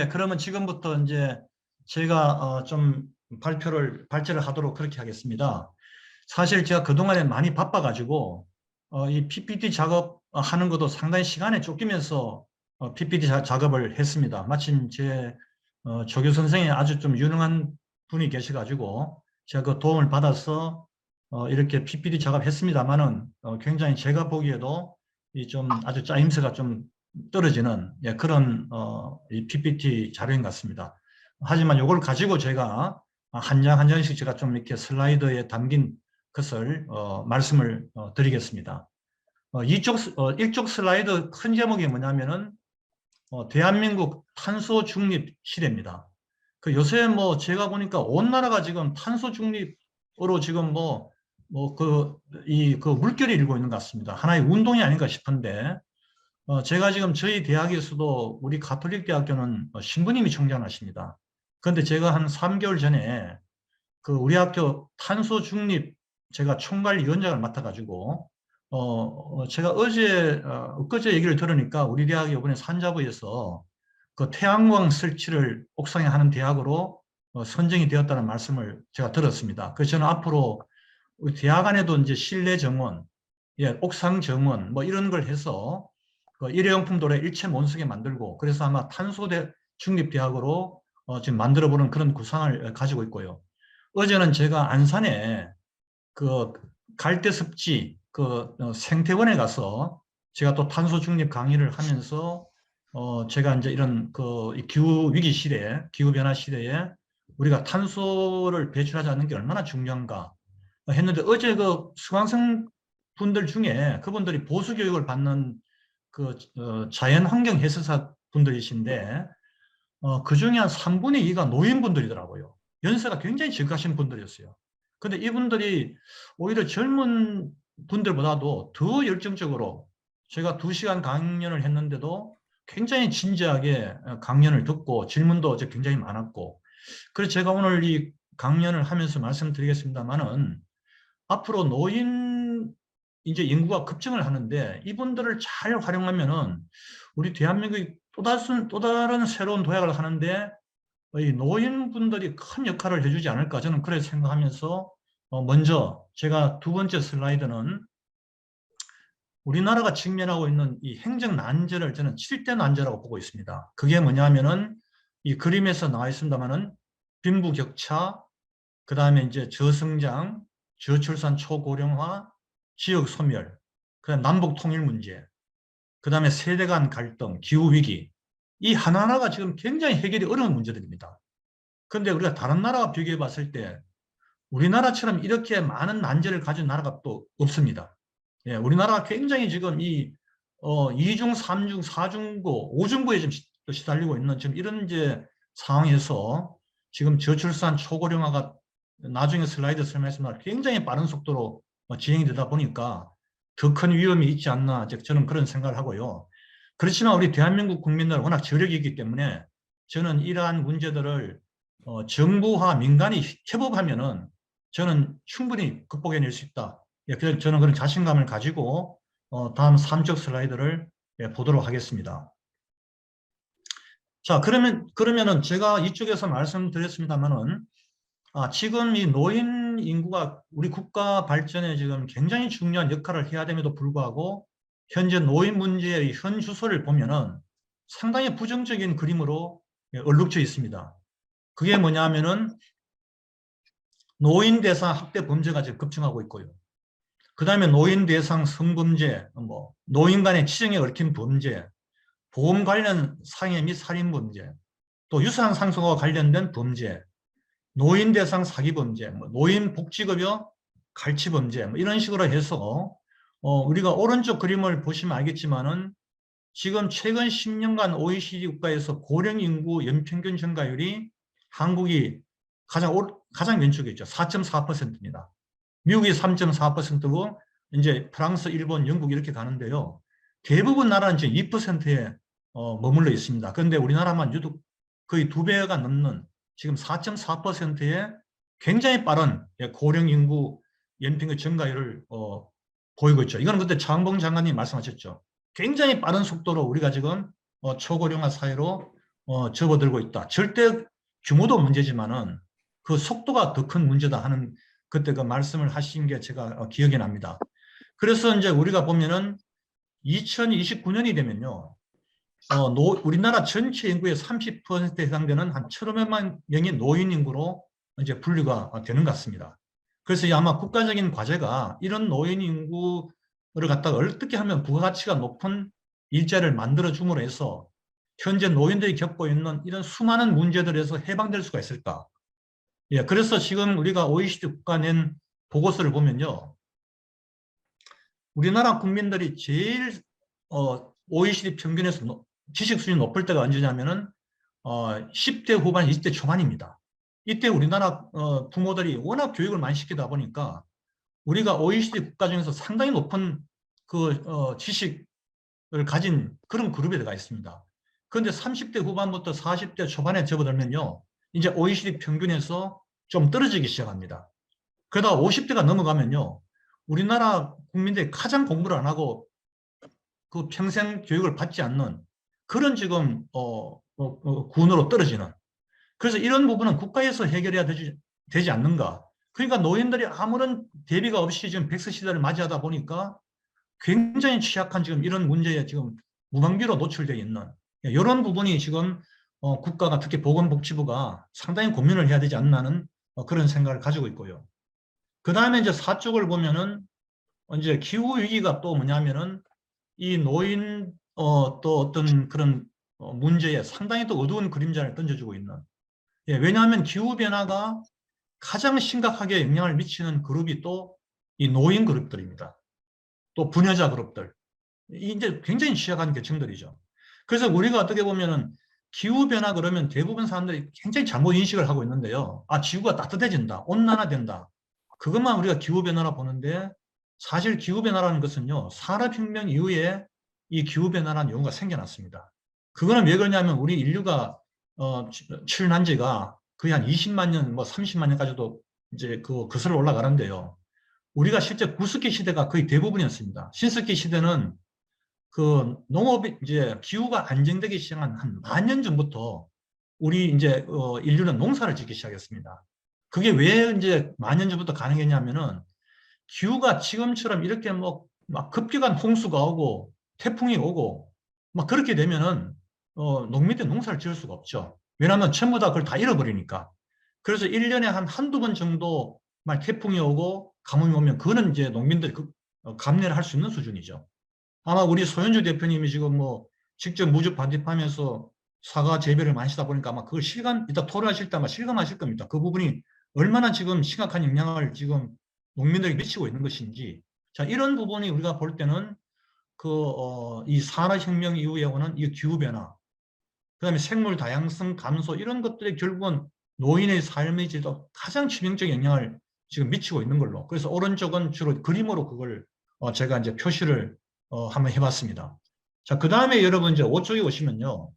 예, 그러면 지금부터 이제 제가 좀 발제를 하도록 그렇게 하겠습니다. 사실 제가 그동안에 많이 바빠가지고 이 PPT 작업 하는 것도 상당히 시간에 쫓기면서 PPT 작업을 했습니다. 마침 제 조교 선생이 아주 좀 유능한 분이 계셔가지고 제가 그 도움을 받아서 이렇게 PPT 작업했습니다만은 굉장히 제가 보기에도 이 좀 아주 짜임새가 좀 떨어지는 예, 그런 이 PPT 자료인 것 같습니다. 하지만 이걸 가지고 제가 한 장 한 장씩 제가 좀 이렇게 슬라이드에 담긴 것을 말씀을 드리겠습니다. 일쪽 슬라이드 큰 제목이 뭐냐면은 대한민국 탄소 중립 시대입니다. 그 요새 뭐 제가 보니까 온 나라가 지금 탄소 중립으로 지금 그 물결이 일고 있는 것 같습니다. 하나의 운동이 아닌가 싶은데 제가 지금 저희 대학에서도 우리 가톨릭 대학교는 신부님이 총장하십니다. 그런데 제가 한 3개월 전에 그 우리 학교 탄소 중립 제가 총괄위원장을 맡아가지고 제가 엊그제 얘기를 들으니까 우리 대학이 이번에 산자부에서 그 태양광 설치를 옥상에 하는 대학으로 선정이 되었다는 말씀을 제가 들었습니다. 그래서 저는 앞으로 우리 대학 안에도 이제 실내 정원, 예, 옥상 정원 뭐 이런 걸 해서 그 일회용품 도래 일체 못 쓰게 만들고 그래서 아마 탄소 중립 대학으로 지금 만들어 보는 그런 구상을 가지고 있고요. 어제는 제가 안산에 그 갈대습지 그 생태원에 가서 제가 또 탄소 중립 강의를 하면서 제가 이제 이런 그 기후 위기 시대에 기후 변화 시대에 우리가 탄소를 배출하지 않는 게 얼마나 중요한가 했는데 어제 그 수강생 분들 중에 그분들이 보수 교육을 받는 그 자연환경 해설사 분들이신데 그 중에 한 3분의 2가 노인분들이더라고요. 연세가 굉장히 적으신 분들이었어요. 근데 이분들이 오히려 젊은 분들보다도 더 열정적으로 제가 2시간 강연을 했는데도 굉장히 진지하게 강연을 듣고 질문도 굉장히 많았고 그래서 제가 오늘 이 강연을 하면서 말씀드리겠습니다만은 앞으로 노인 이제 인구가 급증을 하는데 이분들을 잘 활용하면은 우리 대한민국이 또 다른 새로운 도약을 하는데 이 노인분들이 큰 역할을 해주지 않을까 저는 그렇게 생각하면서 먼저 제가 두 번째 슬라이드는 우리나라가 직면하고 있는 이 행정 난제를 저는 7대 난제라고 보고 있습니다. 그게 뭐냐면은 이 그림에서 나와 있습니다만은 빈부격차, 그 다음에 이제 저성장, 저출산 초고령화, 지역 소멸, 그다음 남북 통일 문제, 그 다음에 세대 간 갈등, 기후 위기 이 하나하나가 지금 굉장히 해결이 어려운 문제들입니다. 그런데 우리가 다른 나라와 비교해 봤을 때 우리나라처럼 이렇게 많은 난제를 가진 나라가 또 없습니다. 예, 우리나라가 굉장히 지금 이 2중, 3중, 4중고, 5중고에 좀 시달리고 있는 지금 이런 이제 상황에서 지금 저출산 초고령화가 나중에 슬라이드 설명했지만 굉장히 빠른 속도로 진행이 되다 보니까 더 큰 위험이 있지 않나 저는 그런 생각을 하고요. 그렇지만 우리 대한민국 국민들 워낙 저력이 있기 때문에 저는 이러한 문제들을 정부와 민간이 협업하면은 저는 충분히 극복해낼 수 있다. 예, 그래서 저는 그런 자신감을 가지고 다음 3쪽 슬라이드를 보도록 하겠습니다. 자, 그러면은 제가 이쪽에서 말씀드렸습니다만은 지금 이 노인 인구가 우리 국가 발전에 지금 굉장히 중요한 역할을 해야 됨에도 불구하고 현재 노인 문제의 현 주소를 보면은 상당히 부정적인 그림으로 얼룩져 있습니다. 그게 뭐냐면은 노인 대상 학대 범죄가 지금 급증하고 있고요. 그 다음에 노인 대상 성범죄, 노인 간의 치정에 얽힌 범죄, 보험 관련 상해 및 살인 범죄, 또 유산 상속과 관련된 범죄, 노인 대상 사기 범죄, 노인 복지급여 갈취 범죄, 이런 식으로 해서 우리가 오른쪽 그림을 보시면 알겠지만은 지금 최근 10년간 OECD 국가에서 고령 인구 연평균 증가율이 한국이 가장 왼쪽에 있죠. 4.4%입니다. 미국이 3.4%고 이제 프랑스, 일본, 영국 이렇게 가는데요. 대부분 나라는 지금 2%에 머물러 있습니다. 그런데 우리나라만 유독 거의 2배가 넘는 지금 4.4%의 굉장히 빠른 고령 인구 연평균 증가율을 보이고 있죠. 이건 그때 장봉 장관님 말씀하셨죠. 굉장히 빠른 속도로 우리가 지금 초고령화 사회로 접어들고 있다. 절대 규모도 문제지만은 그 속도가 더 큰 문제다 하는 그때 그 말씀을 하신 게 제가 기억이 납니다. 그래서 이제 우리가 보면은 2029년이 되면요. 우리나라 전체 인구의 30%에 해당되는 한 1,500만 명의 노인 인구로 이제 분류가 되는 것 같습니다. 그래서 아마 국가적인 과제가 이런 노인 인구를 갖다가 어떻게 하면 부가가치가 높은 일자리를 만들어 줌으로 해서 현재 노인들이 겪고 있는 이런 수많은 문제들에서 해방될 수가 있을까? 예, 그래서 지금 우리가 OECD 국가 낸 보고서를 보면요. 우리나라 국민들이 제일 OECD 평균에서 지식 수준이 높을 때가 언제냐면은 10대 후반, 20대 초반입니다. 이때 우리나라 부모들이 워낙 교육을 많이 시키다 보니까 우리가 OECD 국가 중에서 상당히 높은 그 지식을 가진 그런 그룹에 들어가 있습니다. 그런데 30대 후반부터 40대 초반에 접어들면요. 이제 OECD 평균에서 좀 떨어지기 시작합니다. 그러다가 50대가 넘어가면요. 우리나라 국민들이 가장 공부를 안 하고 그 평생 교육을 받지 않는 그런 지금 군으로 떨어지는. 그래서 이런 부분은 국가에서 해결해야 되지 않는가. 그러니까 노인들이 아무런 대비가 없이 지금 백세 시대를 맞이하다 보니까 굉장히 취약한 지금 이런 문제에 지금 무방비로 노출되어 있는 이런 부분이 지금 국가가 특히 보건복지부가 상당히 고민을 해야 되지 않나는 그런 생각을 가지고 있고요. 그 다음에 이제 사쪽을 보면은 이제 기후 위기가 또 뭐냐면은 이 노인 또 어떤 그런 문제에 상당히 또 어두운 그림자를 던져주고 있는. 예, 왜냐하면 기후 변화가 가장 심각하게 영향을 미치는 그룹이 또 이 노인 그룹들입니다. 또 부녀자 그룹들. 이제 굉장히 취약한 계층들이죠. 그래서 우리가 어떻게 보면은 기후 변화 그러면 대부분 사람들이 굉장히 잘못 인식을 하고 있는데요. 아, 지구가 따뜻해진다, 온난화된다. 그것만 우리가 기후 변화라 보는데 사실 기후 변화라는 것은요, 산업혁명 이후에 이 기후 변화라는 용어가 생겨났습니다. 그거는 왜 그러냐면 우리 인류가 출현한 지가 거의 한 20만 년, 뭐 30만 년까지도 이제 그 거슬러 올라가는데요. 우리가 실제 구석기 시대가 거의 대부분이었습니다. 신석기 시대는 그 농업이 이제 기후가 안정되기 시작한 한 만 년 전부터 우리 이제 인류는 농사를 짓기 시작했습니다. 그게 왜 이제 만 년 전부터 가능했냐면은 기후가 지금처럼 이렇게 뭐 막 급격한 홍수가 오고 태풍이 오고 막 그렇게 되면은 농민들이 농사를 지을 수가 없죠. 왜냐하면 전부 다 그걸 다 잃어버리니까. 그래서 1년에 한두 번 정도 막 태풍이 오고 가뭄이 오면 그거는 이제 농민들이 감내를 할 수 있는 수준이죠. 아마 우리 소현주 대표님이 지금 뭐 직접 무주 반입하면서 사과 재배를 많이 하시다 보니까 아마 그걸 이따 토론하실 때 아마 실감하실 겁니다. 그 부분이 얼마나 지금 심각한 영향을 지금 농민들에게 미치고 있는 것인지. 자, 이런 부분이 우리가 볼 때는 이 산업혁명 이후에 오는 이 기후변화, 그 다음에 생물 다양성 감소 이런 것들이 결국은 노인의 삶의 질도 가장 치명적인 영향을 지금 미치고 있는 걸로. 그래서 오른쪽은 주로 그림으로 그걸 제가 이제 표시를 한번 해봤습니다. 자, 그 다음에 여러분 이제 5쪽에 오시면요.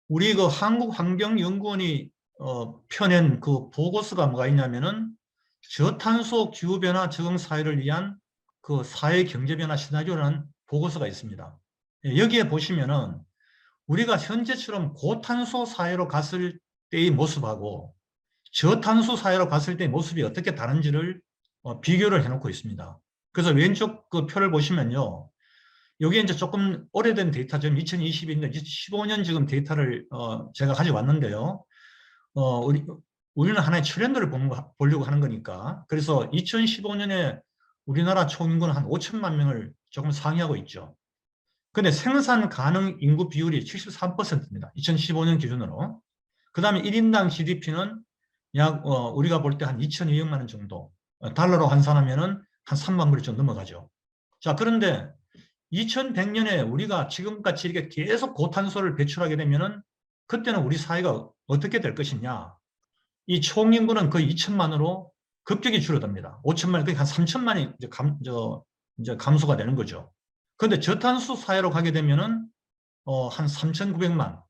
우리 그 한국환경연구원이 펴낸 그 보고서가 뭐가 있냐면은 저탄소 기후변화 적응 사회를 위한 그 사회 경제변화 시나리오라는 보고서가 있습니다. 예, 여기에 보시면은 우리가 현재처럼 고탄소 사회로 갔을 때의 모습하고 저탄소 사회로 갔을 때의 모습이 어떻게 다른지를 비교를 해놓고 있습니다. 그래서 왼쪽 그 표를 보시면요. 여기에 이제 조금 오래된 데이터, 지금 2022년, 2015년 지금 데이터를 제가 가져왔는데요. 우리는 하나의 트렌드를 보려고 하는 거니까. 그래서 2015년에 우리나라 총인구는 한 5천만 명을 조금 상회하고 있죠. 근데 생산 가능 인구 비율이 73%입니다. 2015년 기준으로. 그 다음에 1인당 GDP는 약, 우리가 볼 때 한 2,200만 원 정도. 달러로 환산하면은 한 3만 불이 좀 넘어가죠. 자, 그런데 2100년에 우리가 지금같이 이렇게 계속 고탄소를 배출하게 되면은 그때는 우리 사회가 어떻게 될 것이냐. 이 총인구는 거의 2천만으로 급격히 줄어듭니다. 5천만, 거의 한 3천만이 이제 감소가 되는 거죠. 그런데 저탄소 사회로 가게 되면은 한 3,900만,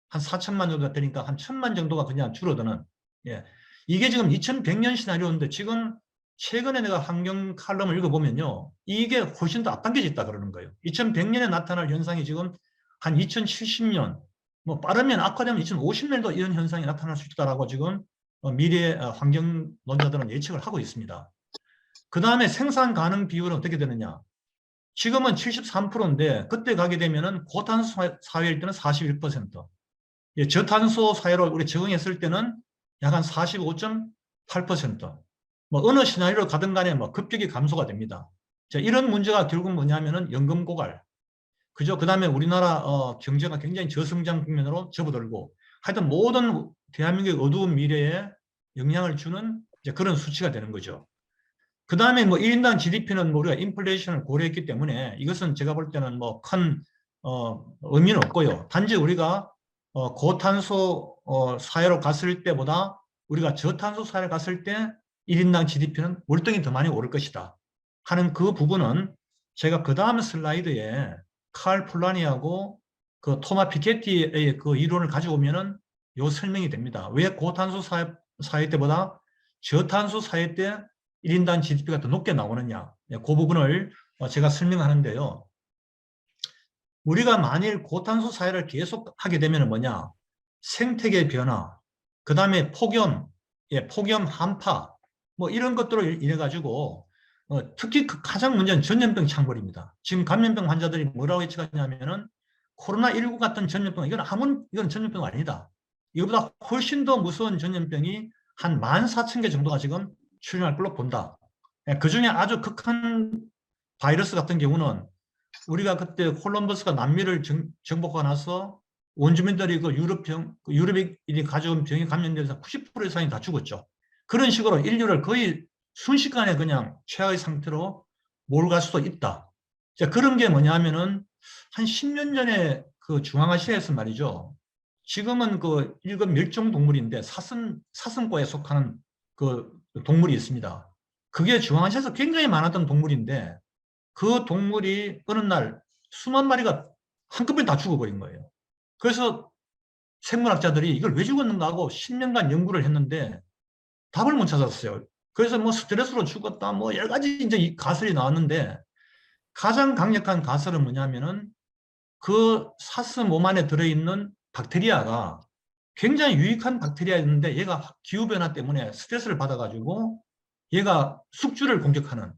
한 4천만 정도가 되니까 한 1,000만 정도가 그냥 줄어드는. 예. 이게 지금 2100년 시나리오인데 지금 최근에 내가 환경 칼럼을 읽어보면요. 이게 훨씬 더 앞당겨져 있다 그러는 거예요. 2100년에 나타날 현상이 지금 한 2070년, 뭐 빠르면 악화되면 2050년도 이런 현상이 나타날 수 있다라고 지금 미래 환경론자들은 예측을 하고 있습니다. 그 다음에 생산 가능 비율은 어떻게 되느냐? 지금은 73%인데 그때 가게 되면은 고탄소 사회일 때는 41%, 예, 저탄소 사회로 우리 적응했을 때는 약 한 45.8%. 뭐 어느 시나리오로 가든 간에 뭐 급격히 감소가 됩니다. 자, 이런 문제가 결국 뭐냐면은 연금 고갈. 그죠? 그 다음에 우리나라 경제가 굉장히 저성장 국면으로 접어들고 하여튼 모든 대한민국의 어두운 미래에 영향을 주는 이제 그런 수치가 되는 거죠. 그 다음에 뭐 1인당 GDP는 뭐 우리가 인플레이션을 고려했기 때문에 이것은 제가 볼 때는 뭐 큰 의미는 없고요. 단지 우리가 고탄소 사회로 갔을 때보다 우리가 저탄소 사회로 갔을 때 1인당 GDP는 월등히 더 많이 오를 것이다 하는 그 부분은 제가 그 다음 슬라이드에 칼 플라니하고 그 토마 피케티의 그 이론을 가지고 오면은 요 설명이 됩니다. 왜 고탄소 사회 때보다 저탄소 사회 때 1인당 GDP가 더 높게 나오느냐. 그 부분을 제가 설명하는데요. 우리가 만일 고탄소 사회를 계속 하게 되면 뭐냐. 생태계 변화, 그 다음에 폭염, 폭염 한파, 뭐 이런 것들로 인해 가지고 특히 그 가장 문제는 전염병 창궐입니다. 지금 감염병 환자들이 뭐라고 예측하냐면은 코로나19 같은 전염병, 이건 전염병 아니다. 이거보다 훨씬 더 무서운 전염병이 한 14,000개 정도가 지금 출현할 걸로 본다. 그 중에 아주 극한 바이러스 같은 경우는 우리가 그때 콜럼버스가 남미를 정복하고 나서 원주민들이 그 유럽이 가져온 병에 감염돼서 90% 이상이 다 죽었죠. 그런 식으로 인류를 거의 순식간에 그냥 최악의 상태로 몰갈 수도 있다. 자, 그런 게 뭐냐 하면은 한 10년 전에 그 중앙아시아에서 말이죠. 지금은 그 일급 멸종 동물인데 사슴과에 속하는 그 동물이 있습니다. 그게 중앙아시아에서 굉장히 많았던 동물인데 그 동물이 어느 날 수만 마리가 한꺼번에 다 죽어버린 거예요. 그래서 생물학자들이 이걸 왜 죽었는가 하고 10년간 연구를 했는데 답을 못 찾았어요. 그래서 뭐 스트레스로 죽었다 뭐 여러 가지 이제 이 가설이 나왔는데 가장 강력한 가설은 뭐냐면은 그 사슴 몸 안에 들어있는 박테리아가 굉장히 유익한 박테리아였는데 얘가 기후변화 때문에 스트레스를 받아가지고 얘가 숙주를 공격하는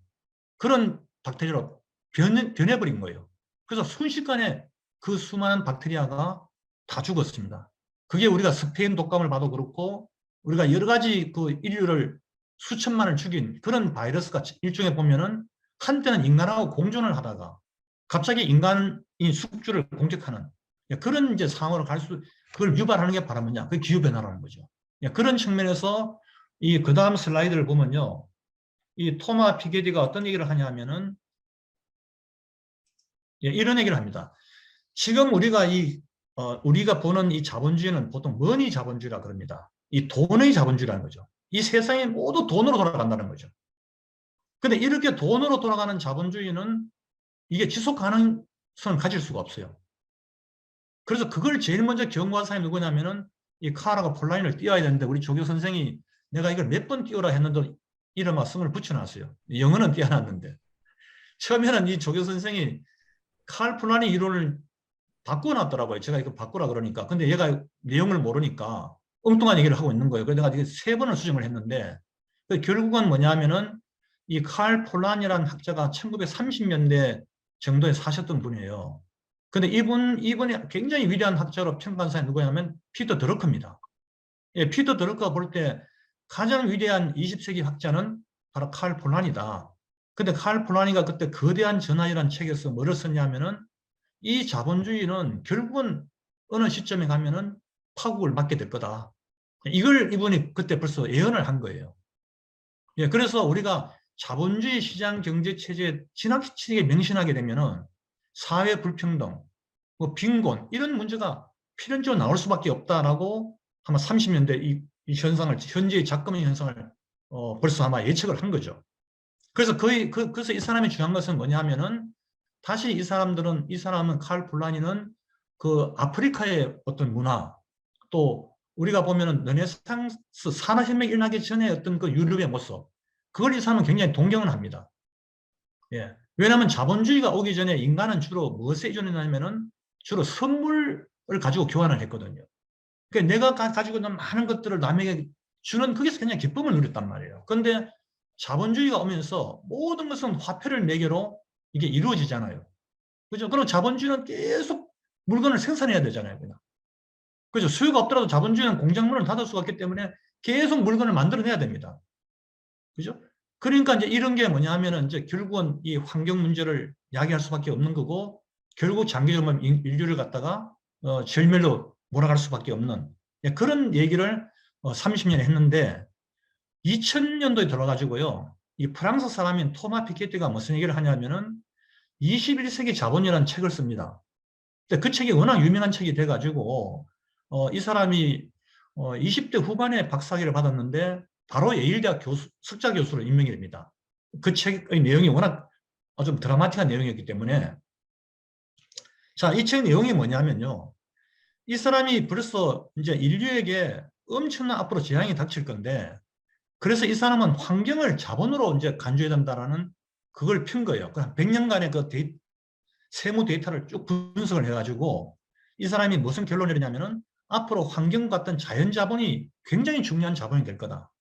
그런 박테리아로 변해버린 거예요. 그래서 순식간에 그 수많은 박테리아가 다 죽었습니다. 그게 우리가 스페인 독감을 봐도 그렇고 우리가 여러 가지 그 인류를 수천만을 죽인 그런 바이러스가 일종의 보면은 한때는 인간하고 공존을 하다가 갑자기 인간이 숙주를 공격하는 그런 이제 상황으로 그걸 유발하는 게 바로 뭐냐? 그게 기후변화라는 거죠. 그런 측면에서 이 그 다음 슬라이드를 보면요. 이 토마 피게티가 어떤 얘기를 하냐면은 이런 얘기를 합니다. 지금 우리가 보는 이 자본주의는 보통 머니 자본주의라 그럽니다. 이 돈의 자본주의라는 거죠. 이 세상이 모두 돈으로 돌아간다는 거죠. 근데 이렇게 돈으로 돌아가는 자본주의는 이게 지속 가능성을 가질 수가 없어요. 그래서 그걸 제일 먼저 경고한 사람이 누구냐면은 이 카라가 폴라인을 띄워야 되는데 우리 조교 선생이 내가 이걸 몇 번 띄우라 했는데 이런 말씀을 붙여놨어요. 영어는 띄워놨는데 처음에는 이 조교 선생이 칼 폴라니 이론을 바꿔놨더라고요. 제가 이거 바꾸라 그러니까. 근데 얘가 내용을 모르니까 엉뚱한 얘기를 하고 있는 거예요. 그래서 내가 세 번을 수정을 했는데 결국은 뭐냐면은 이 칼 폴란이라는 학자가 1930년대 정도에 사셨던 분이에요. 근데 이분이 굉장히 위대한 학자로 평가한 사람이 누구냐면 피터 드러커입니다. 예, 피터 드러커가 볼 때 가장 위대한 20세기 학자는 바로 칼 폴란이다. 근데 칼 폴란이가 그때 거대한 전환이라는 책에서 뭐를 썼냐면은 이 자본주의는 결국은 어느 시점에 가면은 파국을 맞게 될 거다. 이걸 이분이 그때 벌써 예언을 한 거예요. 예, 그래서 우리가 자본주의 시장 경제 체제에 지나치게 명신하게 되면은 사회 불평등, 뭐 빈곤 이런 문제가 필연적으로 나올 수밖에 없다라고 아마 30년대 이 현상을 현재의 작금의 현상을 벌써 아마 예측을 한 거죠. 그래서 그래서 이 사람이 중요한 것은 뭐냐 하면은 다시 이 사람은 칼 폴라니는 그 아프리카의 어떤 문화 또 우리가 보면은 르네상스 산업혁명이 일어나기 전에 어떤 그 유럽의 모습 그걸 이 사람은 굉장히 동경을 합니다. 예. 왜냐하면 자본주의가 오기 전에 인간은 주로 무엇에 의존했냐면은 주로 선물에 가지고 교환을 했거든요. 그러니까 내가 가지고 있는 많은 것들을 남에게 주는 거기서 그냥 기쁨을 누렸단 말이에요. 그런데 자본주의가 오면서 모든 것은 화폐를 매개로 이게 이루어지잖아요. 그죠? 그럼 자본주의는 계속 물건을 생산해야 되잖아요. 그냥. 그죠? 수요가 없더라도 자본주의는 공장 문을 닫을 수가 없기 때문에 계속 물건을 만들어내야 됩니다. 그죠? 그러니까 이제 이런 게 뭐냐 하면은 이제 결국은 이 환경 문제를 야기할 수밖에 없는 거고, 결국 장기적으로 인류를 갖다가 절멸로 몰아갈 수밖에 없는, 예, 그런 얘기를 30년에 했는데 2000년도에 들어가지고요. 이 프랑스 사람인 토마 피케티가 무슨 얘기를 하냐면은 21세기 자본이라는 책을 씁니다. 근데 그 책이 워낙 유명한 책이 돼가지고 이 사람이 20대 후반에 박사학위를 받았는데 바로 예일대학 석좌 교수로 임명이 됩니다. 그 책의 내용이 워낙 좀 드라마틱한 내용이었기 때문에. 자, 이 책 내용이 뭐냐면요. 이 사람이 벌써 이제 인류에게 엄청난 앞으로 재앙이 닥칠 건데, 그래서 이 사람은 환경을 자본으로 이제 간주해야 된다라는 그걸 핀 거예요. 그 100년간의 그 세무 데이터를 쭉 분석을 해가지고 이 사람이 무슨 결론을 내리냐면은 앞으로 환경 같은 자연 자본이 굉장히 중요한 자본이 될 거다.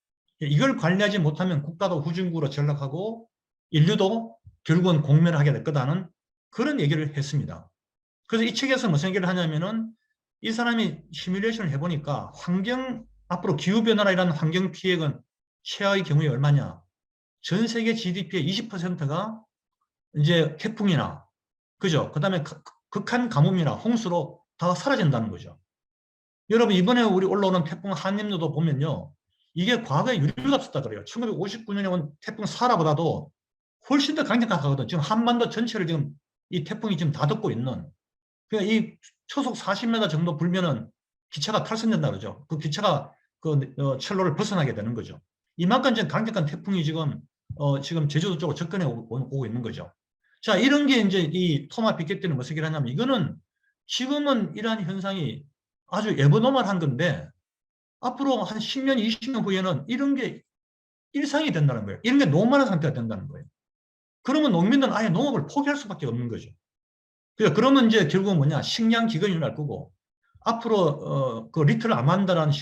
이걸 관리하지 못하면 국가도 후진국으로 전락하고 인류도 결국은 공멸을 하게 될 거다는 그런 얘기를 했습니다. 그래서 이 책에서 무슨 얘기를 하냐면은 이 사람이 시뮬레이션을 해보니까 앞으로 기후변화라 이런 환경 피해는 최하의 경우에 얼마냐. 전 세계 GDP의 20%가 이제 태풍이나, 그죠? 그 다음에 극한 가뭄이나 홍수로 다 사라진다는 거죠. 여러분, 이번에 우리 올라오는 태풍 한림도도 보면요. 이게 과거에 유리가 없었다 그래요. 1959년에 온 태풍 사라보다도 훨씬 더 강력하거든. 지금 한반도 전체를 지금 이 태풍이 지금 다 덮고 있는. 그러니까 이 초속 40m 정도 불면은 기차가 탈선된다 그러죠. 그 기차가 철로를 벗어나게 되는 거죠. 이만큼 지금 강력한 태풍이 지금 제주도 쪽으로 접근해 오고 있는 거죠. 자, 이런 게 이제 이 토마 피케티는 무슨 얘기를 하냐면, 이거는 지금은 이러한 현상이 아주 에버노멀한 건데 앞으로 한 10년, 20년 후에는 이런 게 일상이 된다는 거예요. 이런 게 노멀한 상태가 된다는 거예요. 그러면 농민들은 아예 농업을 포기할 수밖에 없는 거죠. 그러면 이제 결국은 뭐냐, 식량 기근이 날 거고, 앞으로 그 리틀 아만다라는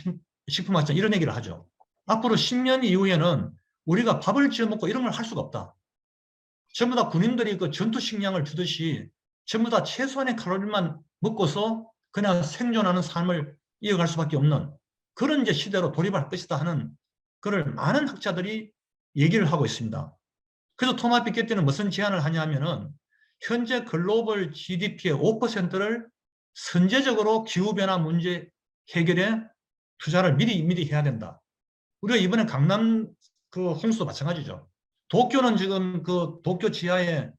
식품학자 이런 얘기를 하죠. 앞으로 10년 이후에는 우리가 밥을 지어 먹고 이런 걸 할 수가 없다. 전부 다 군인들이 그 전투 식량을 주듯이 전부 다 최소한의 칼로리만 먹고서 그냥 생존하는 삶을 이어갈 수밖에 없는 그런 이제 시대로 돌입할 것이다 하는 그걸 많은 학자들이 얘기를 하고 있습니다. 그래서 토마 피케티는 무슨 제안을 하냐면은 현재 글로벌 GDP의 5%를 선제적으로 기후변화 문제 해결에 투자를 미리 해야 된다. 우리가 이번에 강남 그 홍수도 마찬가지죠. 도쿄는 지금 그 도쿄 지하에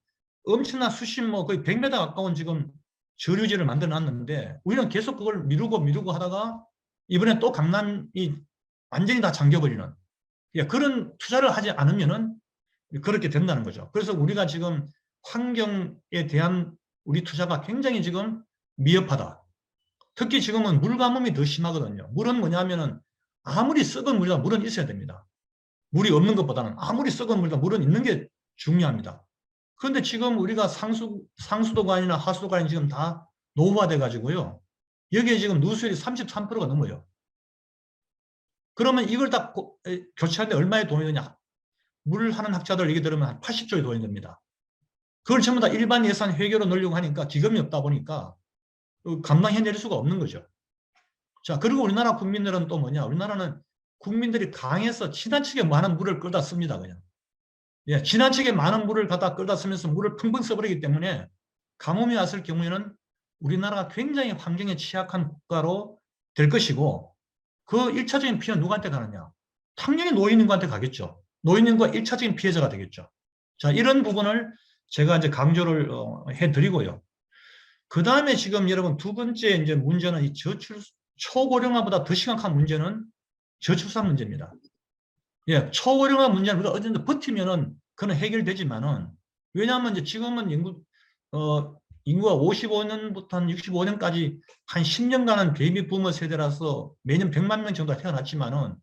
엄청난 수심뭐 거의 100m 가까운 지금 저류지를 만들어 놨는데 우리는 계속 그걸 미루고 하다가 이번에 또 강남이 완전히 다 잠겨버리는, 그런 투자를 하지 않으면은 그렇게 된다는 거죠. 그래서 우리가 지금 환경에 대한 우리 투자가 굉장히 지금 미흡하다. 특히 지금은 물 가뭄이 더 심하거든요. 물은 뭐냐면은 아무리 썩은 물이라 물은 있어야 됩니다. 물이 없는 것보다는 아무리 썩은 물이라 물은 있는 게 중요합니다. 그런데 지금 우리가 상수도관이나 하수도관이 지금 다 노후화돼 가지고요. 여기에 지금 누수율이 33%가 넘어요. 그러면 이걸 다 교체하는데 얼마의 돈이 드냐? 물 하는 학자들 얘기 들으면 한 80조의 돈이 듭니다. 그걸 전부 다 일반 예산 회계로 넣으려고 하니까 기금이 없다 보니까 감당해낼 수가 없는 거죠. 자, 그리고 우리나라 국민들은 또 뭐냐? 우리나라는 국민들이 강해서 지나치게 많은 물을 끌다 씁니다, 그냥. 예, 지나치게 많은 물을 갖다 끌다 쓰면서 물을 펑펑 써버리기 때문에 가뭄이 왔을 경우에는 우리나라가 굉장히 환경에 취약한 국가로 될 것이고, 그 1차적인 피해는 누구한테 가느냐? 당연히 노인인구한테 가겠죠. 노인인구가 1차적인 피해자가 되겠죠. 자, 이런 부분을 제가 이제 강조를 해드리고요. 그 다음에 지금 여러분 두 번째 이제 문제는 이 초고령화보다 더 심각한 문제는 저출산 문제입니다. 예, 초고령화 문제는 우리가 어딘지 버티면은 그건 해결되지만은, 왜냐하면 이제 지금은 인구가 55년부터 한 65년까지 한 10년간은 베이비 부머 세대라서 매년 100만 명 정도가 태어났지만은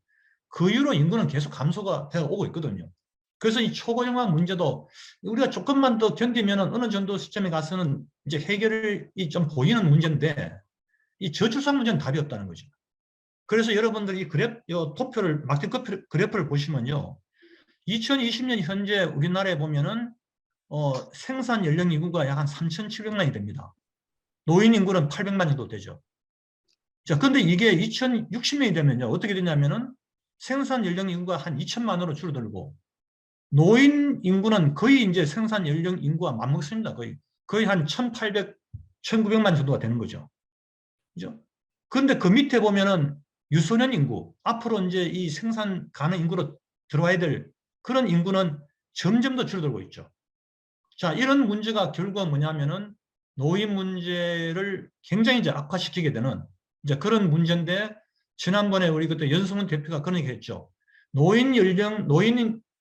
그 이후로 인구는 계속 감소가 되어 오고 있거든요. 그래서 이 초고령화 문제도 우리가 조금만 더 견디면은 어느 정도 시점에 가서는 이제 해결이 좀 보이는 문제인데, 이 저출산 문제는 답이 없다는 거죠. 그래서 여러분들이 이 도표를, 막대 그래프를 보시면요. 2020년 현재 우리나라에 보면은, 생산 연령 인구가 약 한 3,700만이 됩니다. 노인 인구는 800만 정도 되죠. 자, 근데 이게 2060년이 되면요. 어떻게 되냐면은 생산 연령 인구가 한 2천만으로 줄어들고 노인 인구는 거의 이제 생산 연령 인구와 맞먹습니다. 거의 한 1,800, 1,900만 정도가 되는 거죠. 그죠? 그런데 그 밑에 보면은 유소년 인구, 앞으로 이제 이 생산 가능 인구로 들어와야 될 그런 인구는 점점 더 줄어들고 있죠. 자, 이런 문제가 결국은 뭐냐면은 노인 문제를 굉장히 이제 악화시키게 되는 이제 그런 문제인데, 지난번에 우리 그때 연승훈 대표가 그런 얘기 했죠. 노인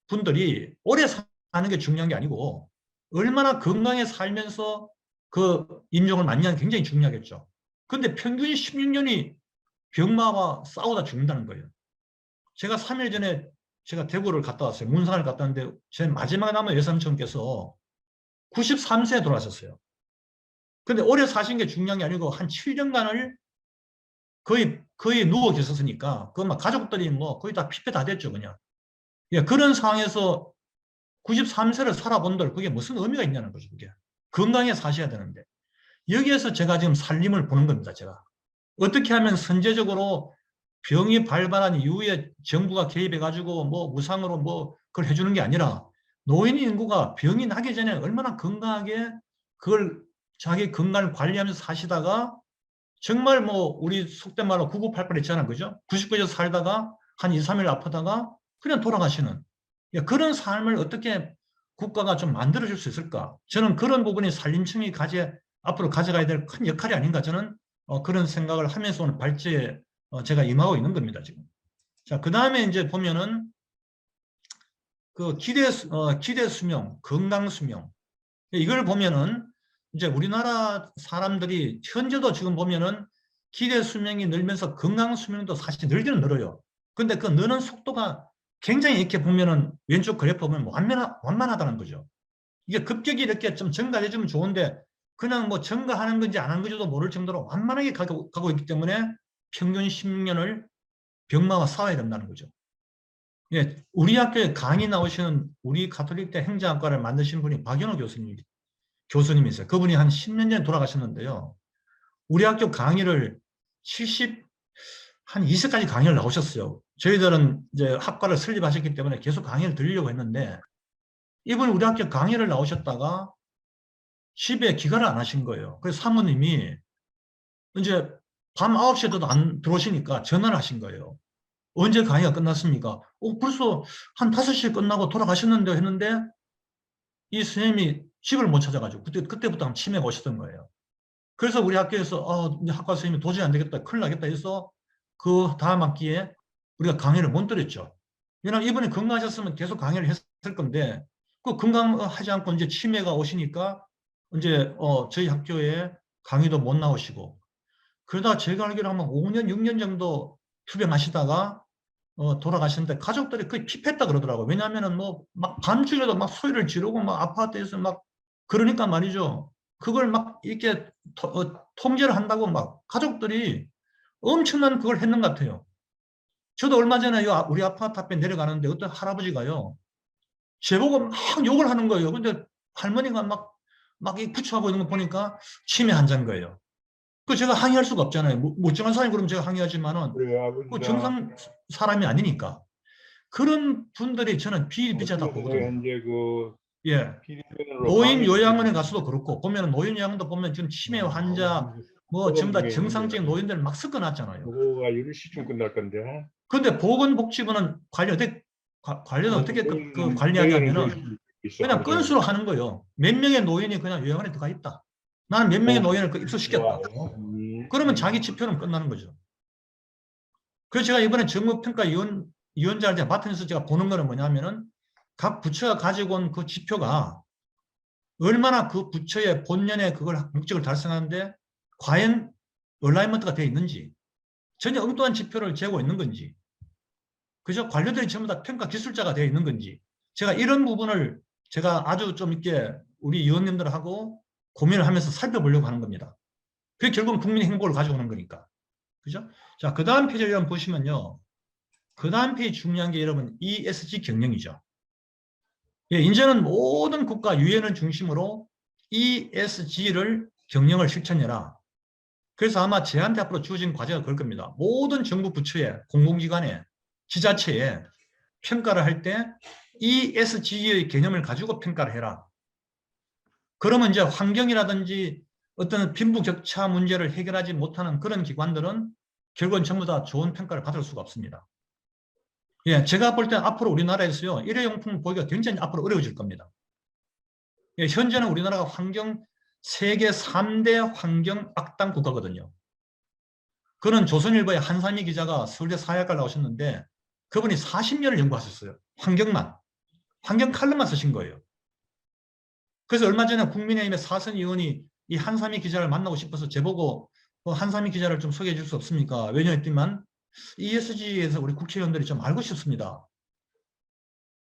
분들이 오래 사는 게 중요한 게 아니고 얼마나 건강에 살면서 그 임종을 맞냐는 게 굉장히 중요하겠죠. 근데 평균 16년이 병마와 싸우다 죽는다는 거예요. 제가 3일 전에 제가 대구를 갔다 왔어요. 문산을 갔다 왔는데 제 마지막 남은 외삼촌께서 93세에 돌아가셨어요. 근데 오래 사신 게 중요한 게 아니고 한 7년간을 거의 누워 계셨으니까 그 막 가족들이 뭐 거의 다 피폐 다 됐죠, 그냥. 예, 그런 상황에서 93세를 살아본들 그게 무슨 의미가 있냐는 거죠, 그게. 건강에 사셔야 되는데. 여기에서 제가 지금 살림을 보는 겁니다, 제가. 어떻게 하면 선제적으로 병이 발발한 이후에 정부가 개입해가지고 뭐 무상으로 뭐 그걸 해주는 게 아니라 노인 인구가 병이 나기 전에 얼마나 건강하게 그걸 자기 건강을 관리하면서 사시다가 정말 뭐 우리 속된 말로 9988 있잖아요. 그죠? 99세 살다가 한 2, 3일 아프다가 그냥 돌아가시는 그런 삶을 어떻게 국가가 좀 만들어줄 수 있을까? 저는 그런 부분이 산림청이 앞으로 가져가야 될 큰 역할이 아닌가 저는 그런 생각을 하면서 오늘 발제에 제가 임하고 있는 겁니다, 지금. 자, 그 다음에 이제 보면은 그 기대 수명, 건강 수명. 이걸 보면은 이제 우리나라 사람들이 현재도 지금 보면은 기대 수명이 늘면서 건강 수명도 사실 늘기는 늘어요. 근데 그 느는 속도가 굉장히 이렇게 보면은 왼쪽 그래프 보면 완만하다는 거죠. 이게 급격히 이렇게 좀 증가해주면 좋은데 그냥 뭐 증가하는 건지 안 하는 건지도 모를 정도로 완만하게 가고 있기 때문에 평균 16년을 병마와 싸워야 된다는 거죠. 예, 우리 학교에 강의 나오시는 우리 가톨릭대 행정학과를 만드신 분이 박연호 교수님이세요. 그분이 한 10년 전에 돌아가셨는데요. 우리 학교 강의를 한 20까지 강의를 나오셨어요. 저희들은 이제 학과를 설립하셨기 때문에 계속 강의를 들으려고 했는데 이분이 우리 학교 강의를 나오셨다가 집에 귀가를 안 하신 거예요. 그래서 사모님이 이제 밤 9시에도 안 들어오시니까 전화를 하신 거예요. 언제 강의가 끝났습니까? 벌써 한 5시에 끝나고 돌아가셨는데 했는데 이 선생님이 집을 못 찾아가지고 그때부터 치매가 오셨던 거예요. 그래서 우리 학교에서 학과 선생님이 도저히 안 되겠다, 큰일 나겠다 해서 그 다음 학기에 우리가 강의를 못 드렸죠. 왜냐하면 이분이 건강하셨으면 계속 강의를 했을 건데 그 건강하지 않고 이제 치매가 오시니까 이제 저희 학교에 강의도 못 나오시고 그러다 제가 알기로 한 5년, 6년 정도 투병하시다가 돌아가시는데 가족들이 거의 피폐했다 그러더라고요. 왜냐하면은 뭐 막 밤중에도 막 소리를 지르고 막 아파트에서 막 그러니까 말이죠. 그걸 막 이렇게 통제를 한다고 막 가족들이 엄청난 그걸 했는 것 같아요. 저도 얼마 전에 우리 아파트 앞에 내려가는데 어떤 할아버지가요. 제보고 막 욕을 하는 거예요. 근데 할머니가 막 구축하고 있는 거 보니까 치매 환자인 거예요. 그 제가 항의할 수가 없잖아요. 멀쩡한 사람이 그러면 제가 항의하지만은 그 정상 사람이 아니니까. 그런 분들이 저는 비일비재하다 보거든요. 이제 그 예. 노인 요양원에 가서도 그렇고 보면 노인 요양원도 보면 지금 치매 환자 뭐 전부 다 정상적인 노인들 막 섞어놨잖아요. 그거가 10시쯤 끝날 건데. 근데 보건복지부는 관리는 어떻게 그 관리하냐면은 그냥 건수로 하는 거예요. 몇 명의 노인이 그냥 요양원에 들어가 있다. 나는 몇 명의 노인을 입소시켰다고. 그러면 자기 지표는 끝나는 거죠. 그래서 제가 이번에 정무평가위원장을 맡으면서 제가 보는 거는 뭐냐면은 각 부처가 가지고 온 그 지표가 얼마나 그 부처의 본연의 그걸 목적을 달성하는데 과연 얼라이먼트가 되어 있는지 전혀 엉뚱한 지표를 재고 있는 건지 그저 관료들이 전부 다 평가 기술자가 되어 있는 건지 제가 이런 부분을 제가 아주 좀 이렇게 우리 위원님들하고 고민을 하면서 살펴보려고 하는 겁니다. 그게 결국은 국민의 행복을 가져오는 거니까. 그죠? 자, 그 다음 페이지를 여러분 보시면요. 그 다음 페이지 중요한 게 여러분 ESG 경영이죠. 예, 이제는 모든 국가 유엔을 중심으로 ESG를 경영을 실천해라. 그래서 아마 저한테 앞으로 주어진 과제가 그럴 겁니다. 모든 정부 부처에, 공공기관에, 지자체에 평가를 할 때 ESG의 개념을 가지고 평가를 해라. 그러면 이제 환경이라든지 어떤 빈부격차 문제를 해결하지 못하는 그런 기관들은 결국은 전부 다 좋은 평가를 받을 수가 없습니다. 예, 제가 볼 때 앞으로 우리나라에서요, 일회용품 보기가 굉장히 앞으로 어려워질 겁니다. 예, 현재는 우리나라가 세계 3대 환경 악당 국가거든요. 그는 조선일보의 한상희 기자가 서울대 사회학과를 나오셨는데 그분이 40년을 연구하셨어요. 환경 칼럼만 쓰신 거예요. 그래서 얼마 전에 국민의힘의 사선 의원이 이 한상희 기자를 만나고 싶어서 제보고 한상희 기자를 좀 소개해 줄 수 없습니까? 왜냐했지만 ESG에서 우리 국회의원들이 좀 알고 싶습니다.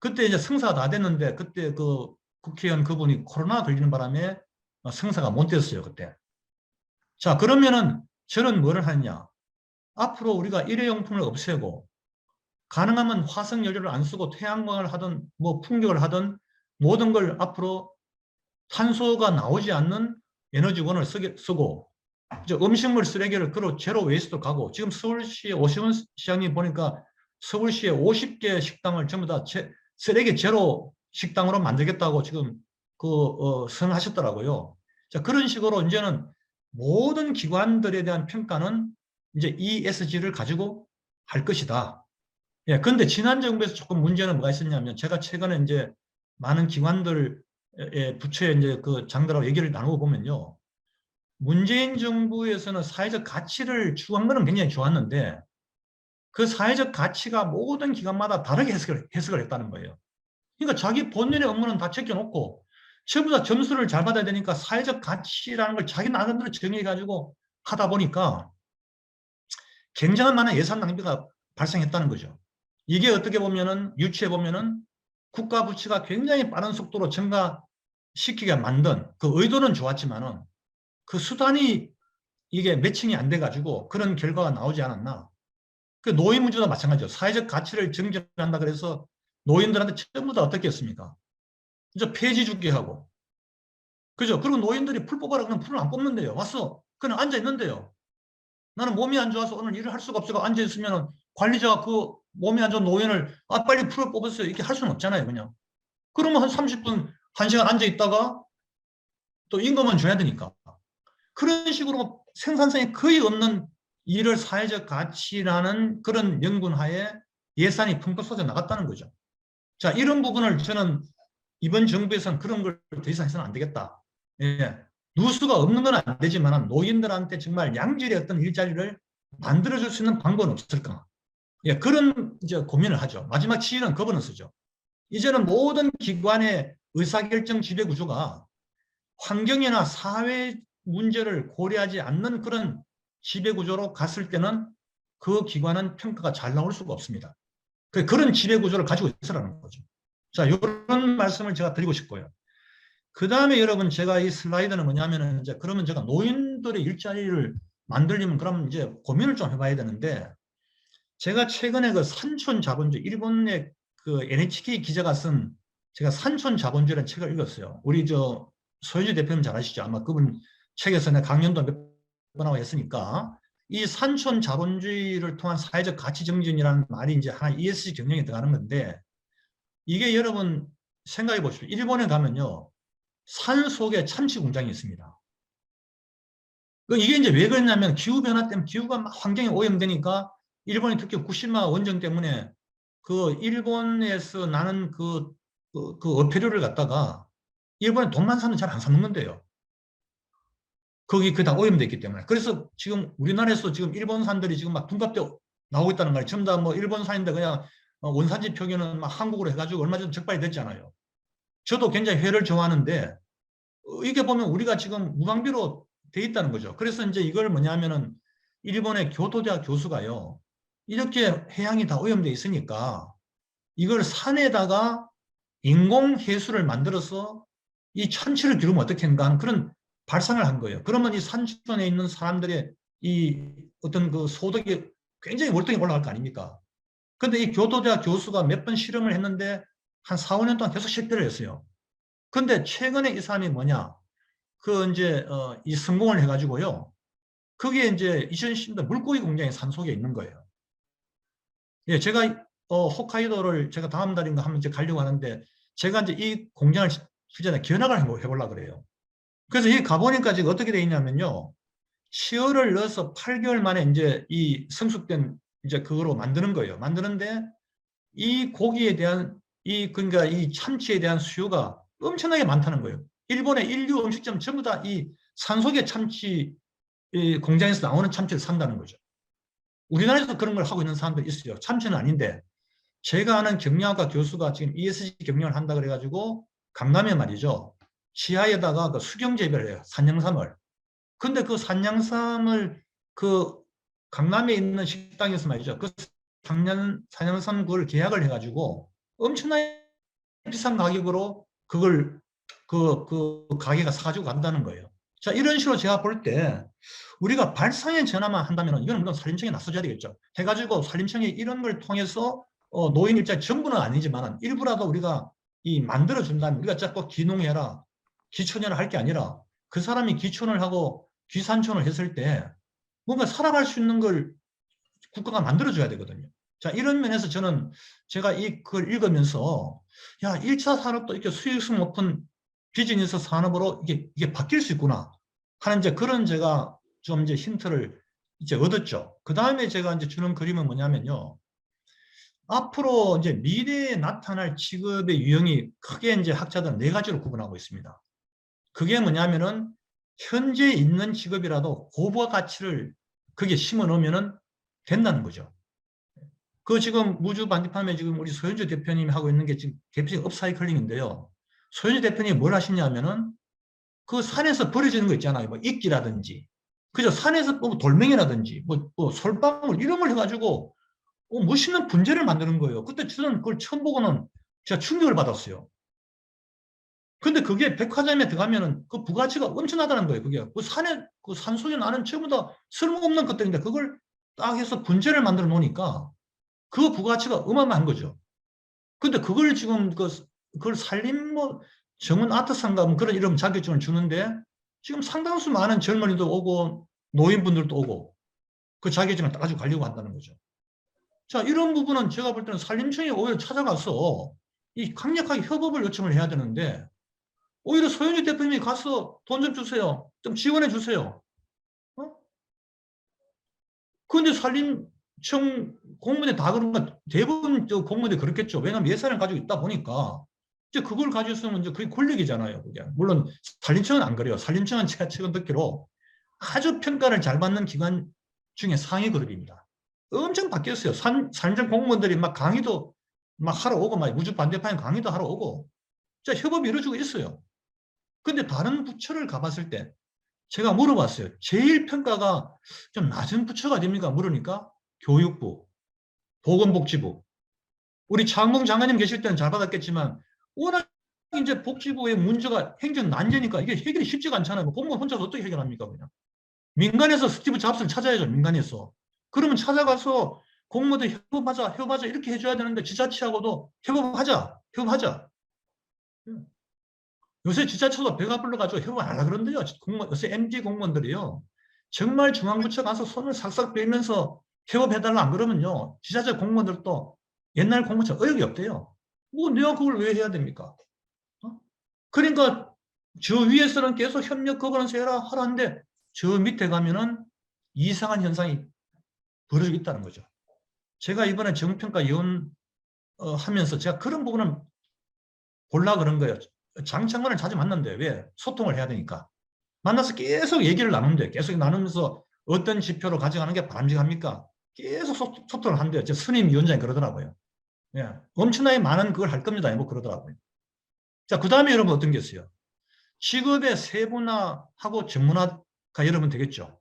그때 이제 성사가 다 됐는데 그때 그 국회의원 그분이 코로나 걸리는 바람에 성사가 못 됐어요, 그때. 자, 그러면은 저는 뭐를 하느냐. 앞으로 우리가 일회용품을 없애고 가능하면 화석연료를 안 쓰고 태양광을 하든 뭐 풍력을 하든 모든 걸 앞으로 탄소가 나오지 않는 에너지원을 쓰고 음식물 쓰레기를 그로 제로 웨이스트로 가고 지금 서울시의 오시훈 시장님 보니까 서울시에 50개 식당을 전부 다 쓰레기 제로 식당으로 만들겠다고 지금 선하셨더라고요. 자, 그런 식으로 이제는 모든 기관들에 대한 평가는 이제 ESG를 가지고 할 것이다. 예, 그런데 지난 정부에서 조금 문제는 뭐가 있었냐면 제가 최근에 이제 많은 기관들 부처의 이제 그 장들하고 얘기를 나누고 보면요. 문재인 정부에서는 사회적 가치를 추구한 거는 굉장히 좋았는데 그 사회적 가치가 모든 기관마다 다르게 해석을 했다는 거예요. 그러니까 자기 본연의 업무는 다 제껴놓고 전부 다 점수를 잘 받아야 되니까 사회적 가치라는 걸 자기 나름대로 정해가지고 하다 보니까 굉장한 많은 예산 낭비가 발생했다는 거죠. 이게 어떻게 보면은 유추해 보면은 국가 부채가 굉장히 빠른 속도로 증가시키게 만든 그 의도는 좋았지만은 그 수단이 이게 매칭이 안 돼가지고 그런 결과가 나오지 않았나. 그 노인 문제도 마찬가지죠. 사회적 가치를 정진한다 그래서 노인들한테 전부 다 어떻게 했습니까? 이제 폐지 주기 하고. 그죠? 그리고 노인들이 풀 뽑아라 그러면 풀을 안 뽑는데요. 왔어. 그냥 앉아 있는데요. 나는 몸이 안 좋아서 오늘 일을 할 수가 없어서 앉아 있으면 관리자가 그 몸이 안 좋은 노인을 빨리 풀을 뽑았어요. 이렇게 할 수는 없잖아요. 그냥. 그러면 한 30분, 1시간 앉아 있다가 또 임금은 줘야 되니까. 그런 식으로 생산성이 거의 없는 일을 사회적 가치라는 그런 명분하에 예산이 펑펑 쏟아 나갔다는 거죠. 자, 이런 부분을 저는 이번 정부에서는 그런 걸 더 이상 해서는 안 되겠다. 예. 누수가 없는 건 안 되지만 노인들한테 정말 양질의 어떤 일자리를 만들어줄 수 있는 방법은 없을까? 예, 그런 이제 고민을 하죠. 마지막 치유는 거버넌스죠. 이제는 모든 기관의 의사결정 지배구조가 환경이나 사회 문제를 고려하지 않는 그런 지배구조로 갔을 때는 그 기관은 평가가 잘 나올 수가 없습니다. 그런 지배구조를 가지고 있으라는 거죠. 자, 이런 말씀을 제가 드리고 싶고요. 그 다음에 여러분 제가 이 슬라이드는 뭐냐면은 이제 그러면 제가 노인들의 일자리를 만들려면 그럼 이제 고민을 좀 해봐야 되는데 제가 최근에 그 산촌 자본주의 일본의 그 NHK 기자가 쓴 제가 산촌 자본주의라는 책을 읽었어요. 우리 저 소유주 대표님 잘 아시죠? 아마 그분 책에서 내가 강연도 몇 번 하고 했으니까 이 산촌 자본주의를 통한 사회적 가치 정진이라는 말이 이제 하나 ESG 경영에 들어가는 건데 이게 여러분 생각해 보십시오. 일본에 가면요. 산 속에 참치 공장이 있습니다. 이게 이제 왜 그러냐면 기후변화 때문에 기후가 막 환경이 오염되니까 일본이 특히 후쿠시마 원전 때문에 그 일본에서 나는 그 어패류를 갖다가 일본에 돈만 사면 잘 안 사 먹는데요. 거기 다 오염됐기 때문에. 그래서 지금 우리나라에서 지금 일본산들이 지금 막 둔갑대 나오고 있다는 거예요. 전부 다 뭐 일본산인데 그냥 원산지 표기는 막 한국으로 해가지고 얼마 전에 적발이 됐잖아요. 저도 굉장히 회를 좋아하는데 이게 보면 우리가 지금 무방비로 돼 있다는 거죠. 그래서 이제 이걸 뭐냐면은 일본의 교토대학 교수가요. 이렇게 해양이 다 오염돼 있으니까 이걸 산에다가 인공 해수를 만들어서 이 참치를 기르면 어떻게 하는가 하는 그런 발상을 한 거예요. 그러면 이 산주변에 있는 사람들의 이 어떤 그 소득이 굉장히 월등히 올라갈 거 아닙니까? 근데 이 교도대학 교수가 몇 번 실험을 했는데 한 4, 5년 동안 계속 실패를 했어요. 근데 최근에 이 사람이 뭐냐? 그 이제 이 성공을 해가지고요. 그게 이제 2010년대 물고기 공장의 산속에 있는 거예요. 예, 제가 홋카이도를 제가 다음 달인가 하면 이제 가려고 하는데 제가 이제 이 공장을 실전에 견학을 해보려고 그래요. 그래서 여기 가보니까 지금 어떻게 돼 있냐면요. 시어를 넣어서 8개월 만에 이제 이 성숙된 이제 그거로 만드는 거예요. 만드는데 이 고기에 대한 그러니까 이 참치에 대한 수요가 엄청나게 많다는 거예요. 일본의 인류 음식점 전부 다 이 산속의 참치 이 공장에서 나오는 참치를 산다는 거죠. 우리나라에서 그런 걸 하고 있는 사람들이 있어요. 참치는 아닌데 제가 아는 경영학과 교수가 지금 ESG 경영을 한다 그래가지고 강남에 말이죠. 지하에다가 그 수경 재배를 해요. 산양삼을. 근데 그 산양삼을 그 강남에 있는 식당에서 말이죠. 그 산양삼 그걸 계약을 해가지고 엄청나게 비싼 가격으로 그걸 그 가게가 사가지고 간다는 거예요. 자, 이런 식으로 제가 볼 때 우리가 발상의 전환만 한다면 이건 물론 산림청에 나서줘야 되겠죠. 해가지고 산림청이 이런 걸 통해서 노인 일자리 전부는 아니지만 일부라도 우리가 이 만들어준다면 우리가 자꾸 기농해라, 기촌해라 할 게 아니라 그 사람이 기촌을 하고 귀산촌을 했을 때 뭔가 살아갈 수 있는 걸 국가가 만들어줘야 되거든요. 자, 이런 면에서 저는 제가 이 글 읽으면서 야, 1차 산업도 이렇게 수익성 높은 비즈니스 산업으로 이게 바뀔 수 있구나 하는 이제 그런 제가 좀 이제 힌트를 이제 얻었죠. 그 다음에 제가 이제 주는 그림은 뭐냐면요. 앞으로 이제 미래에 나타날 직업의 유형이 크게 이제 학자들은 네 가지로 구분하고 있습니다. 그게 뭐냐면은 현재 있는 직업이라도 고부가 가치를 거기에 심어 놓으면은 된다는 거죠. 그 지금 무주 반디팜에 지금 우리 소현주 대표님이 하고 있는 게 지금 대표적인 업사이클링인데요. 소현주 대표님이 뭘 하시냐면은 그 산에서 버려지는 거 있잖아요. 뭐 이끼라든지. 그죠? 산에서 뭐 돌멩이라든지 뭐 솔방울 이런 걸 해가지고 멋있는 분재를 만드는 거예요. 그때 저는 그걸 처음 보고는 제가 충격을 받았어요. 근데 그게 백화점에 들어가면은 그 부가치가 엄청나다는 거예요. 그게 그 산에 그 산속에 나는 전부 다 쓸모없는 것들인데 그걸 딱 해서 분재를 만들어 놓으니까 그 부가치가 어마어마한 거죠. 근데 그걸 지금 그걸 산림 뭐 정원 아트상가 뭐 그런 이름 자격증을 주는데 지금 상당수 많은 젊은이도 오고 노인분들도 오고 그 자격증을 따가지고 가려고 한다는 거죠. 자, 이런 부분은 제가 볼 때는 산림청이 오히려 찾아가서 이 강력하게 협업을 요청을 해야 되는데 오히려 소영주 대표님이 가서 돈 좀 주세요. 좀 지원해 주세요. 어? 그런데 산림청 공무원이 다 그런 건 대부분 공무원이 그렇겠죠. 왜냐하면 예산을 가지고 있다 보니까 이제 그걸 가지고 있으면 이제 그게 권력이잖아요. 그게. 물론 산림청은 안 그래요. 산림청은 제가 최근 듣기로 아주 평가를 잘 받는 기관 중에 상위 그룹입니다. 엄청 바뀌었어요. 산림청 공무원들이 막 강의도 막 하러 오고 막 우주 반대파인 강의도 하러 오고 진짜 협업이 이루어지고 있어요. 근데 다른 부처를 가봤을 때 제가 물어봤어요. 제일 평가가 좀 낮은 부처가 됩니까? 물으니까 교육부, 보건복지부. 우리 장봉 장관님 계실 때는 잘 받았겠지만 워낙 이제 복지부의 문제가 행정 난제니까 이게 해결이 쉽지가 않잖아요. 공무원 혼자서 어떻게 해결합니까? 그냥. 민간에서 스티브 잡스를 찾아야죠. 민간에서. 그러면 찾아가서 공무원들 협업하자 이렇게 해줘야 되는데 지자체하고도 협업하자. 요새 지자체도 배가 불러가지고 협업 안 하려 그런데요. 요새 MD 공무원들이요. 정말 중앙부처 가서 손을 싹싹 빼면서 협업해달라 안 그러면요. 지자체 공무원들도 옛날 공무원처럼 의욕이 없대요. 뭐 내가 그걸 왜 해야 됩니까? 어? 그러니까 저 위에서는 계속 협력 거부하면서 하라는데 저 밑에 가면은 이상한 현상이 벌어지고 있다는 거죠. 제가 이번에 정평가 예원 하면서 제가 그런 부분을 보려고 그런 거예요. 장창관을 자주 만난대. 왜? 소통을 해야 되니까. 만나서 계속 얘기를 나누는데 계속 나누면서 어떤 지표로 가져가는 게 바람직합니까? 계속 소통을 한대요. 제 스님 위원장이 그러더라고요. 예. 엄청나게 많은 그걸 할 겁니다. 뭐 그러더라고요. 자, 그 다음에 여러분 어떤 게 있어요? 직업의 세분화하고 전문화가 여러분 되겠죠.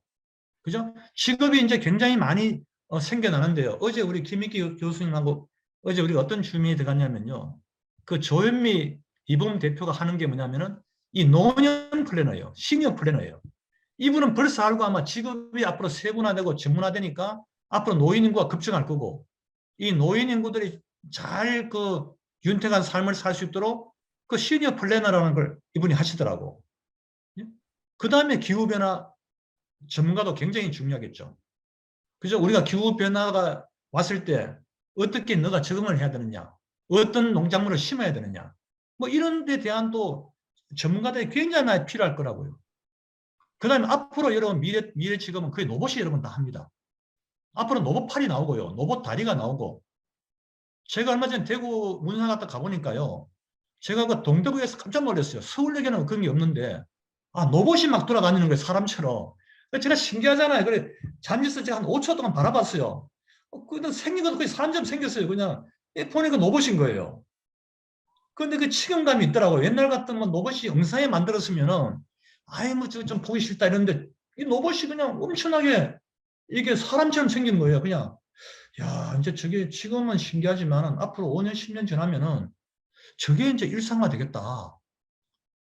그죠? 직업이 이제 굉장히 많이 생겨나는데요. 어제 우리 김익기 교수님하고 어제 우리가 어떤 주민이 들어갔냐면요. 그 조현미 이범 대표가 하는 게 뭐냐면은 이 노년 플래너예요. 시니어 플래너예요. 이분은 벌써 알고 아마 직업이 앞으로 세분화되고 전문화되니까 앞으로 노인 인구가 급증할 거고, 이 노인 인구들이 잘 그 윤택한 삶을 살 수 있도록 그 시니어 플래너라는 걸 이분이 하시더라고. 그 다음에 기후변화 전문가도 굉장히 중요하겠죠. 그죠? 우리가 기후변화가 왔을 때 어떻게 너가 적응을 해야 되느냐, 어떤 농작물을 심어야 되느냐, 뭐 이런 데 대한 또 전문가들이 굉장히 많이 필요할 거라고요. 그 다음에 앞으로 여러분 미래 직업은 거의 로봇이 여러분 다 합니다. 앞으로 로봇 팔이 나오고요. 로봇 다리가 나오고. 제가 얼마 전에 대구 문산 갔다 가보니까요. 제가 그 동대구에서 깜짝 놀랐어요. 서울역에는 그런 게 없는데, 아, 로봇이 막 돌아다니는 거예요. 사람처럼. 제가 신기하잖아요. 그래, 잠시서 제가 한 5초 동안 바라봤어요. 그냥 생긴 것도 거의 사람처럼 생겼어요. 그냥 보니까 로봇인 거예요. 그런데 그 치경감이 있더라고요. 옛날 같으면 로봇이 영상에 만들었으면은, 아이, 뭐, 저거 좀 보기 싫다 이랬는데, 이 로봇이 그냥 엄청나게 이게 사람처럼 생긴 거예요. 그냥, 야, 이제 저게 지금은 신기하지만 앞으로 5년, 10년 지나면은 저게 이제 일상화 되겠다.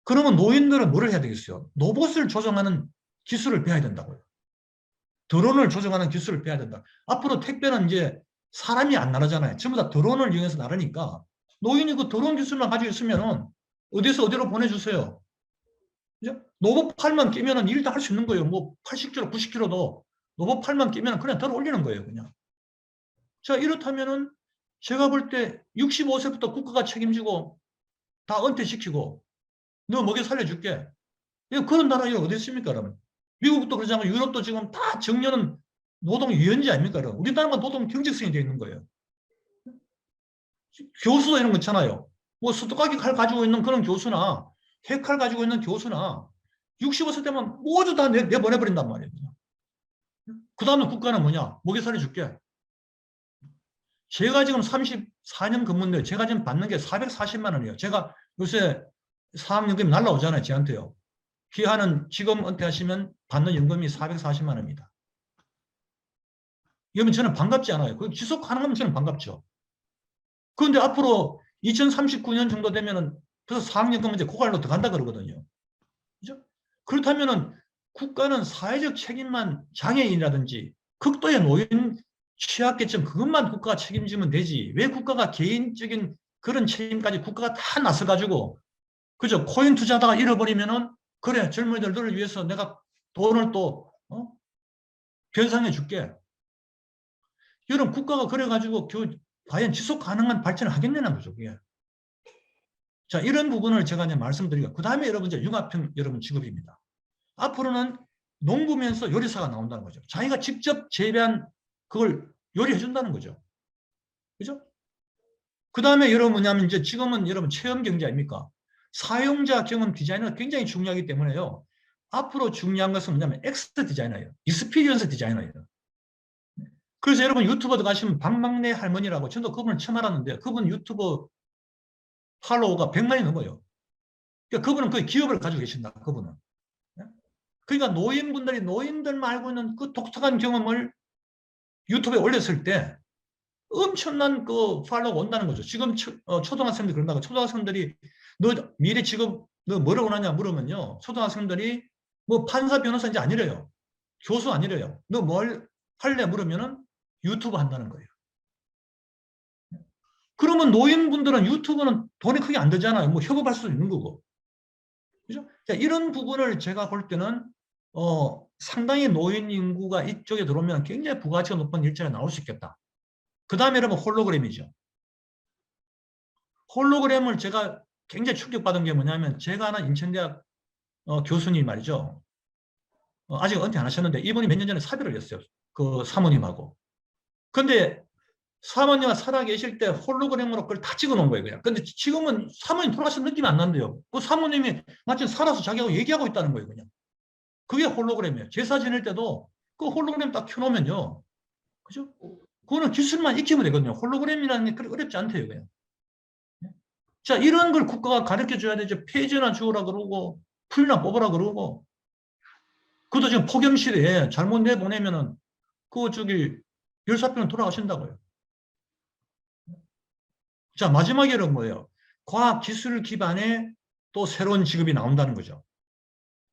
그러면 노인들은 뭐를 해야 되겠어요? 로봇을 조종하는 기술을 배워야 된다고요. 드론을 조종하는 기술을 배워야 된다. 앞으로 택배는 이제 사람이 안 나르잖아요. 전부 다 드론을 이용해서 나르니까 노인이 그 드론 기술만 가지고 있으면은 어디서 어디로 보내주세요. 로봇 팔만 끼면은 일도 할 수 있는 거예요. 뭐 80km, 90km도 로봇 팔만 끼면 그냥 들어 올리는 거예요. 그냥. 자, 이렇다면은 제가 볼 때 65세부터 국가가 책임지고 다 은퇴시키고 너 먹여 살려줄게. 그런 나라가 어디 있습니까, 그러면? 미국도 그러자면 유럽도 지금 다 정년은 노동 유연제 아닙니까, 그럼? 우리나라만 노동 경직성이 되어 있는 거예요. 교수도 이런 거 있잖아요. 뭐 수도가기 칼 가지고 있는 그런 교수나 핵칼 가지고 있는 교수나 65세 되면 모두 다 내보내버린단 말이에요. 그 다음에 국가는 뭐냐? 먹여 살려줄게. 제가 지금 34년 근무인데 제가 지금 받는 게 440만 원이에요. 제가 요새 사학연금이 날라오잖아요. 저한테요. 기하는 지금 은퇴하시면 받는 연금이 440만 원입니다. 이러면 저는 반갑지 않아요. 그 지속 가능하면 저는 반갑죠. 그런데 앞으로 2039년 정도 되면은 그래서 사학연금 이제 고갈로 들어간다 그러거든요. 그죠? 그렇다면은 국가는 사회적 책임만 장애인이라든지 극도의 노인 취약계층 그것만 국가가 책임지면 되지. 왜 국가가 개인적인 그런 책임까지 국가가 다 나서가지고 그죠? 코인 투자하다가 잃어버리면은 그래 젊은이들을 위해서 내가 돈을 또 변상해 줄게. 이런 국가가 그래가지고 과연 지속 가능한 발전을 하겠냐는 거죠. 그게. 자, 이런 부분을 제가 이제 말씀드리고 그 다음에 여러분 이제 융합형 여러분 직업입니다. 앞으로는 농부면서 요리사가 나온다는 거죠. 자기가 직접 재배한 그걸 요리해 준다는 거죠. 그죠? 그 다음에 여러분 뭐냐면 이제 지금은 여러분 체험 경제 아닙니까? 사용자 경험 디자인은 굉장히 중요하기 때문에요. 앞으로 중요한 것은 뭐냐면 엑스 디자이너예요. 익스피리언스 디자이너예요. 그래서 여러분 유튜버 들어가시면 박막내 할머니라고 저도 그분을 처음 알았는데 그분 유튜버 팔로워가 100만이 넘어요. 그러니까 그분은 거의 기업을 가지고 계신다. 그분은. 그러니까 노인분들이 노인들만 알고 있는 그 독특한 경험을 유튜브에 올렸을 때 엄청난 그 팔로워가 온다는 거죠. 지금 초등학생들이 그런다고 초등학생들이 너 미래 직업 너 뭐라고 하냐 물으면요. 초등학생들이 뭐 판사 변호사인지 아니래요. 교수 아니래요. 너 뭘 할래 물으면은 유튜브 한다는 거예요. 그러면 노인분들은 유튜브는 돈이 크게 안 되잖아요. 뭐 협업할 수도 있는 거고. 그죠? 자, 이런 부분을 제가 볼 때는 상당히 노인 인구가 이쪽에 들어오면 굉장히 부가치가 높은 일자리가 나올 수 있겠다. 그 다음에 여러분 홀로그램이죠. 홀로그램을 제가 굉장히 충격받은 게 뭐냐면 제가 아는 인천대학 교수님 말이죠. 아직 은퇴 안 하셨는데 이분이 몇 년 전에 사별을 했어요. 그 사모님하고. 근데 사모님과 살아 계실 때 홀로그램으로 그걸 다 찍어 놓은 거예요. 그냥. 근데 지금은 사모님 돌아가신 느낌이 안 난대요. 그 사모님이 마치 살아서 자기하고 얘기하고 있다는 거예요. 그냥. 그게 홀로그램이에요. 제사 지낼 때도 그 홀로그램 딱 켜놓으면요. 그죠? 그거는 기술만 익히면 되거든요. 홀로그램이라는 게 그렇게 어렵지 않대요. 그냥. 자, 이런 걸 국가가 가르쳐 줘야 되죠. 폐지나 주어라 그러고, 풀이나 뽑으라 그러고. 그것도 지금 폭염실에 잘못 내보내면은, 열사병은 돌아가신다고요. 자, 마지막에는 뭐예요? 과학 기술 기반의 또 새로운 직업이 나온다는 거죠.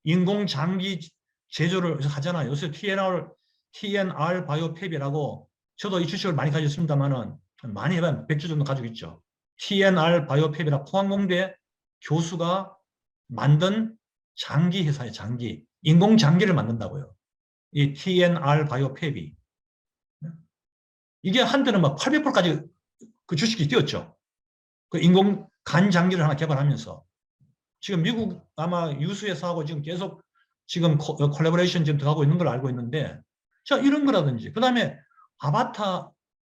인공장기 제조를 하잖아요. 요새 TNR 바이오팹이라고 저도 이 주식을 많이 가지고 있습니다만은 많이 해봐야 100주 정도 가지고 있죠. TNR 바이오팹이라 포항공대 교수가 만든 장기 회사의 장기, 인공장기를 만든다고요. 이 TNR 바이오팹이. 이게 한때는 막 800불까지 그 주식이 뛰었죠. 그 인공 간 장기를 하나 개발하면서. 지금 미국 아마 유수회사하고 지금 계속 지금 콜라보레이션 지금 들어가고 있는 걸 알고 있는데, 자, 이런 거라든지. 그 다음에 아바타,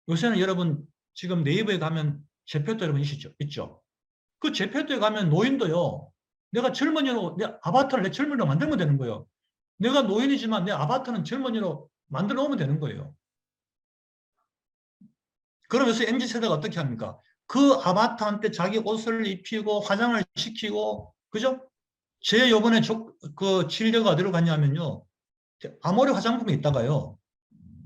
요새는 여러분 지금 네이버에 가면 제페토 여러분 있죠? 그 제페토에 가면 노인도요, 내가 젊은이로, 내 아바타를 내 젊은이로 만들면 되는 거예요. 내가 노인이지만 내 아바타는 젊은이로 만들어 놓으면 되는 거예요. 그럼 요새 MZ세대가 어떻게 합니까? 그 아바타한테 자기 옷을 입히고 화장을 시키고, 그죠? 제 요번에 그 진료가 어디로 갔냐면요. 아모레 화장품에 있다가요.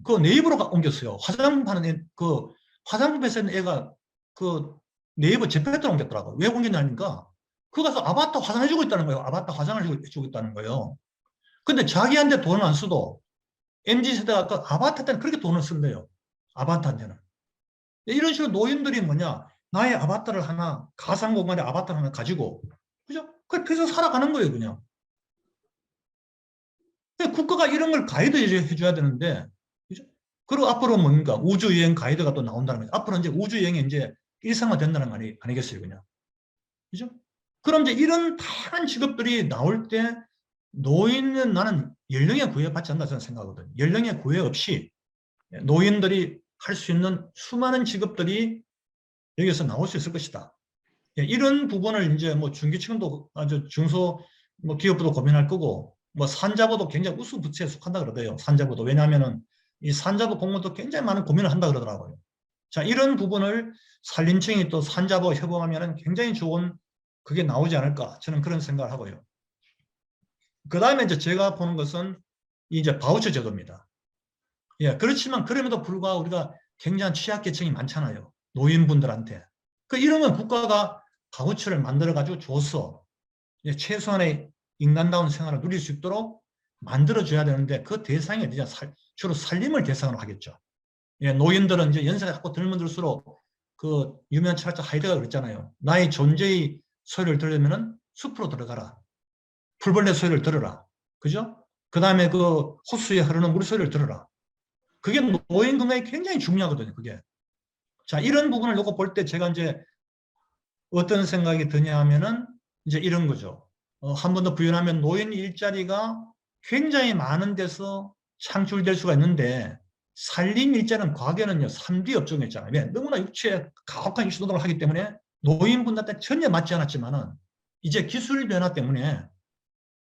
그 네이버로 옮겼어요. 화장품 하는 그 화장품 회사에 있는 애가 그 네이버 제페토로 옮겼더라고요. 왜 옮겼냐니까 그 가서 아바타 화장해주고 있다는 거예요. 아바타 화장을 해주고 있다는 거예요. 근데 자기한테 돈을 안 써도 MZ세대가 그 아바타한테는 그렇게 돈을 쓴대요. 아바타한테는. 이런 식으로 노인들이 뭐냐, 나의 아바타를 하나, 가상공간의 아바타를 하나 가지고, 그죠? 그래서 살아가는 거예요, 그냥. 국가가 이런 걸 가이드 해줘야 되는데, 그죠? 그리고 앞으로 뭔가 우주여행 가이드가 또 나온다는 거죠. 앞으로 이제 우주여행이 이제 일상화 된다는 거 아니겠어요, 그냥. 그죠? 그럼 이제 이런 다양한 직업들이 나올 때 노인은 나는 연령에 구애받지 않는다 저는 생각하거든요. 연령에 구애 없이 노인들이 할 수 있는 수많은 직업들이 여기서 나올 수 있을 것이다. 이런 부분을 이제 뭐 중기층도 아주 중소 뭐 기업부도 고민할 거고, 뭐 산자부도 굉장히 우수 부처에 속한다 그러대요. 산자부도. 왜냐하면은 이 산자부 공무원도 굉장히 많은 고민을 한다 그러더라고요. 자, 이런 부분을 산림청이 또 산자부와 협업하면은 굉장히 좋은 그게 나오지 않을까. 저는 그런 생각을 하고요. 그 다음에 이제 제가 보는 것은 이제 바우처 제도입니다. 예, 그렇지만 그럼에도 불구하고 우리가 굉장한 취약계층이 많잖아요. 노인분들한테. 이런 건 국가가 바우처를 만들어가지고 줘서 최소한의 인간다운 생활을 누릴 수 있도록 만들어줘야 되는데 그 대상이 어디냐? 주로 살림을 대상으로 하겠죠. 예, 노인들은 이제 연세가 자꾸 들면 들수록 그 유명한 철학자 하이데가 그랬잖아요. 나의 존재의 소리를 들으면은 숲으로 들어가라. 풀벌레 소리를 들어라. 그죠? 그 다음에 그 호수에 흐르는 물 소리를 들어라. 그게 노인 건강에 굉장히 중요하거든요, 그게. 자, 이런 부분을 놓고 볼 때 제가 이제 어떤 생각이 드냐 하면은 이제 이런 거죠. 한 번 더 부연하면 노인 일자리가 굉장히 많은 데서 창출될 수가 있는데 산림 일자리는 과거에는요, 3D 업종이었잖아요. 왜? 너무나 육체에 가혹한 육체노동을 하기 때문에 노인분들한테 전혀 맞지 않았지만은 이제 기술 변화 때문에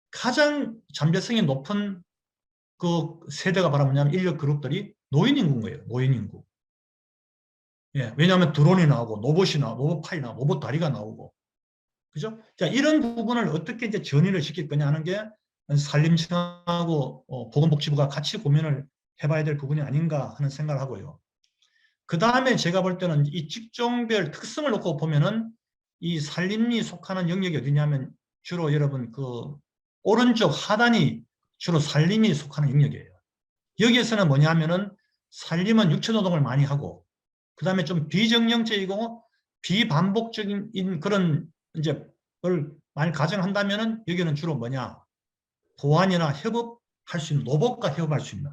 가장 잠재성이 높은 그 세대가 바로 뭐냐면 인력 그룹들이 노인 인구인 거예요. 노인 인구. 예, 왜냐하면 드론이 나오고 로봇이 나오고 로봇팔이 나오고 로봇 다리가 나오고. 그죠? 자, 이런 부분을 어떻게 이제 전이를 시킬 거냐 하는 게 산림청하고 보건복지부가 같이 고민을 해봐야 될 부분이 아닌가 하는 생각을 하고요. 그 다음에 제가 볼 때는 이 직종별 특성을 놓고 보면은 이 산림이 속하는 영역이 어디냐면 주로 여러분 그 오른쪽 하단이 주로 산림이 속하는 영역이에요. 여기에서는 뭐냐면은 산림은 육체노동을 많이 하고 그 다음에 좀 비정형적이고 비반복적인 그런 이제 걸 많이 가정한다면은 여기는 주로 뭐냐? 보안이나 협업할 수 있는 로봇과 협업할 수 있는.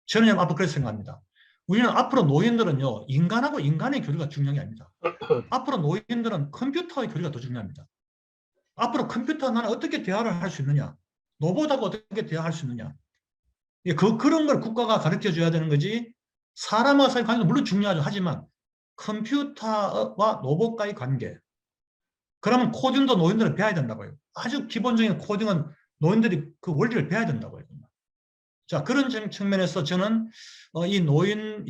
저는 앞으로 그렇게 생각합니다. 우리는 앞으로 노인들은요, 인간하고 인간의 교류가 중요한 게 아닙니다. 앞으로 노인들은 컴퓨터의 교류가 더 중요합니다. 앞으로 컴퓨터와 나는 어떻게 대화를 할 수 있느냐? 로봇하고 어떻게 대화할 수 있느냐? 그런 걸 국가가 가르쳐 줘야 되는 거지. 사람과 사이의 관계도 물론 중요하죠. 하지만 컴퓨터와 로봇과의 관계. 그러면 코딩도 노인들은 배워야 된다고요. 아주 기본적인 코딩은 노인들이 그 원리를 배워야 된다고요. 자, 그런 측면에서 저는 이 노인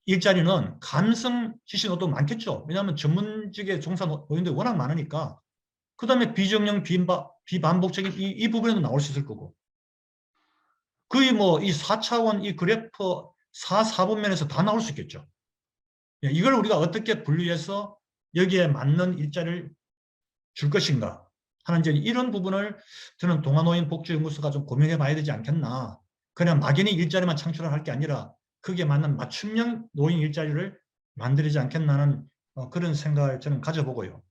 일자리는 감성 지식도 많겠죠. 왜냐하면 전문직에 종사 노인들이 워낙 많으니까. 그 다음에 비정형, 비반복적인 이 부분에도 나올 수 있을 거고. 거의 뭐 이 4차원 이 그래프 4분면에서 다 나올 수 있겠죠. 이걸 우리가 어떻게 분류해서 여기에 맞는 일자리를 줄 것인가 하는 이제 이런 부분을 저는 동아노인복지연구소가 좀 고민해 봐야 되지 않겠나. 그냥 막연히 일자리만 창출할 게 아니라 거기에 맞는 맞춤형 노인 일자리를 만들지 않겠나는 그런 생각을 저는 가져보고요.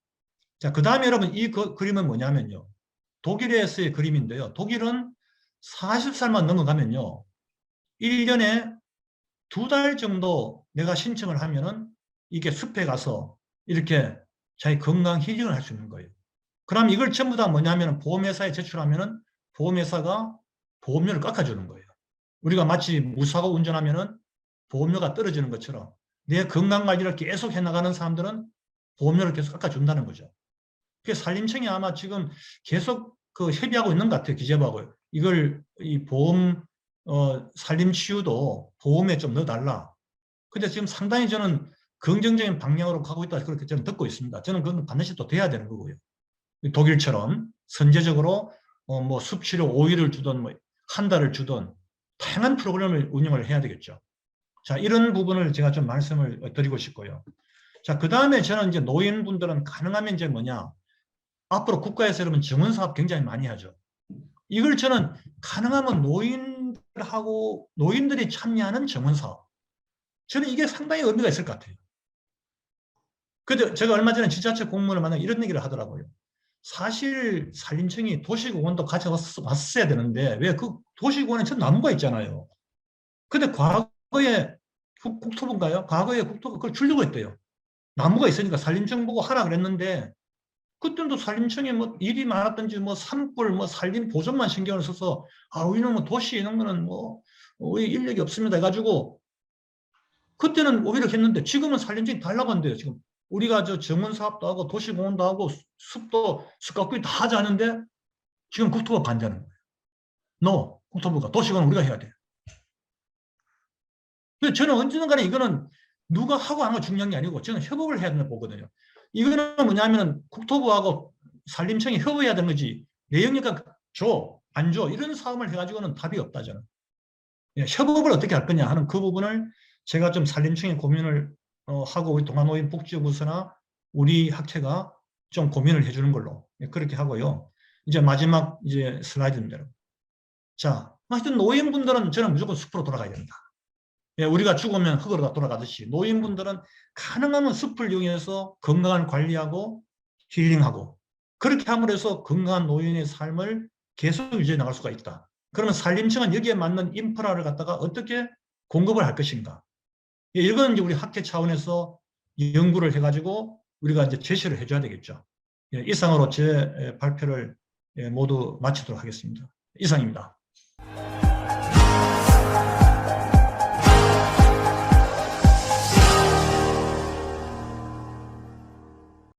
자, 그 다음에 여러분 이 그림은 뭐냐면요. 독일에서의 그림인데요. 독일은 40살만 넘어가면요. 1년에 2달 정도 내가 신청을 하면은 이게 숲에 가서 이렇게 자기 건강 힐링을 할 수 있는 거예요. 그럼 이걸 전부 다 뭐냐면 보험회사에 제출하면은 보험회사가 보험료를 깎아주는 거예요. 우리가 마치 무사고 운전하면은 보험료가 떨어지는 것처럼 내 건강 관리를 계속 해나가는 사람들은 보험료를 계속 깎아준다는 거죠. 그 산림청이 아마 지금 계속 그 협의하고 있는 것 같아요. 기재부하고요. 이걸 이 보험 산림치유도 보험에 좀 넣어달라. 근데 지금 상당히 저는 긍정적인 방향으로 가고 있다 그렇게 저는 듣고 있습니다. 저는 그건 반드시 또 돼야 되는 거고요. 독일처럼 선제적으로 뭐 습치료 5일을 주든 뭐 한 달을 주든 다양한 프로그램을 운영을 해야 되겠죠. 자, 이런 부분을 제가 좀 말씀을 드리고 싶고요. 자, 그 다음에 저는 이제 노인분들은 가능하면 이제 뭐냐. 앞으로 국가에서 여러분 증원 사업 굉장히 많이 하죠. 이걸 저는 가능하면 노인들하고 노인들이 참여하는 증원 사업. 저는 이게 상당히 의미가 있을 것 같아요. 근데 제가 얼마 전에 지자체 공무원을 만나 이런 얘기를 하더라고요. 사실 산림청이 도시공원도 가져왔어야 되는데 왜 그 도시공원에 전 나무가 있잖아요. 근데 과거에 국토부인가요? 과거에 국토부가 그걸 주려고 했대요. 나무가 있으니까 산림청 보고 하라 그랬는데 그때도 산림청에 뭐 일이 많았든지 뭐 산불 뭐 산림 보존만 신경을 써서 아 우리는 뭐 도시 이런 거는 뭐 우리 인력이 없습니다 해가지고 그때는 오히려 했는데 지금은 산림청이 달라고 한대요. 지금 우리가 저 정원 사업도 하고 도시공원도 하고 숲도 숲가꾸기 다 하자는데 지금 국토부가 반대하는 거예요. No, 국토부가 도시공원 우리가 해야 돼. 저는 언제든간에 이거는 누가 하고 안 하고 중요한 게 아니고 저는 협업을 해야 된다고 보거든요. 이거는 뭐냐면 국토부하고 산림청이 협업해야 되는 거지. 내영리가 줘, 안 줘. 이런 싸움을 해가지고는 답이 없다, 저는. 협업을 어떻게 할 거냐 하는 그 부분을 제가 좀 산림청에 고민을 하고 우리 동아노인복지연구소나 우리 학회가 좀 고민을 해주는 걸로 그렇게 하고요. 이제 마지막 이제 슬라이드입니다. 자, 하여튼 노인분들은 저는 무조건 숲으로 돌아가야 된다. 우리가 죽으면 흙으로 다 돌아가듯이 노인분들은 가능하면 숲을 이용해서 건강을 관리하고 힐링하고 그렇게 함으로 해서 건강한 노인의 삶을 계속 유지해 나갈 수가 있다. 그러면 산림청은 여기에 맞는 인프라를 갖다가 어떻게 공급을 할 것인가. 이건 이제 우리 학회 차원에서 연구를 해가지고 우리가 이제 제시를 해줘야 되겠죠. 이상으로 제 발표를 모두 마치도록 하겠습니다. 이상입니다.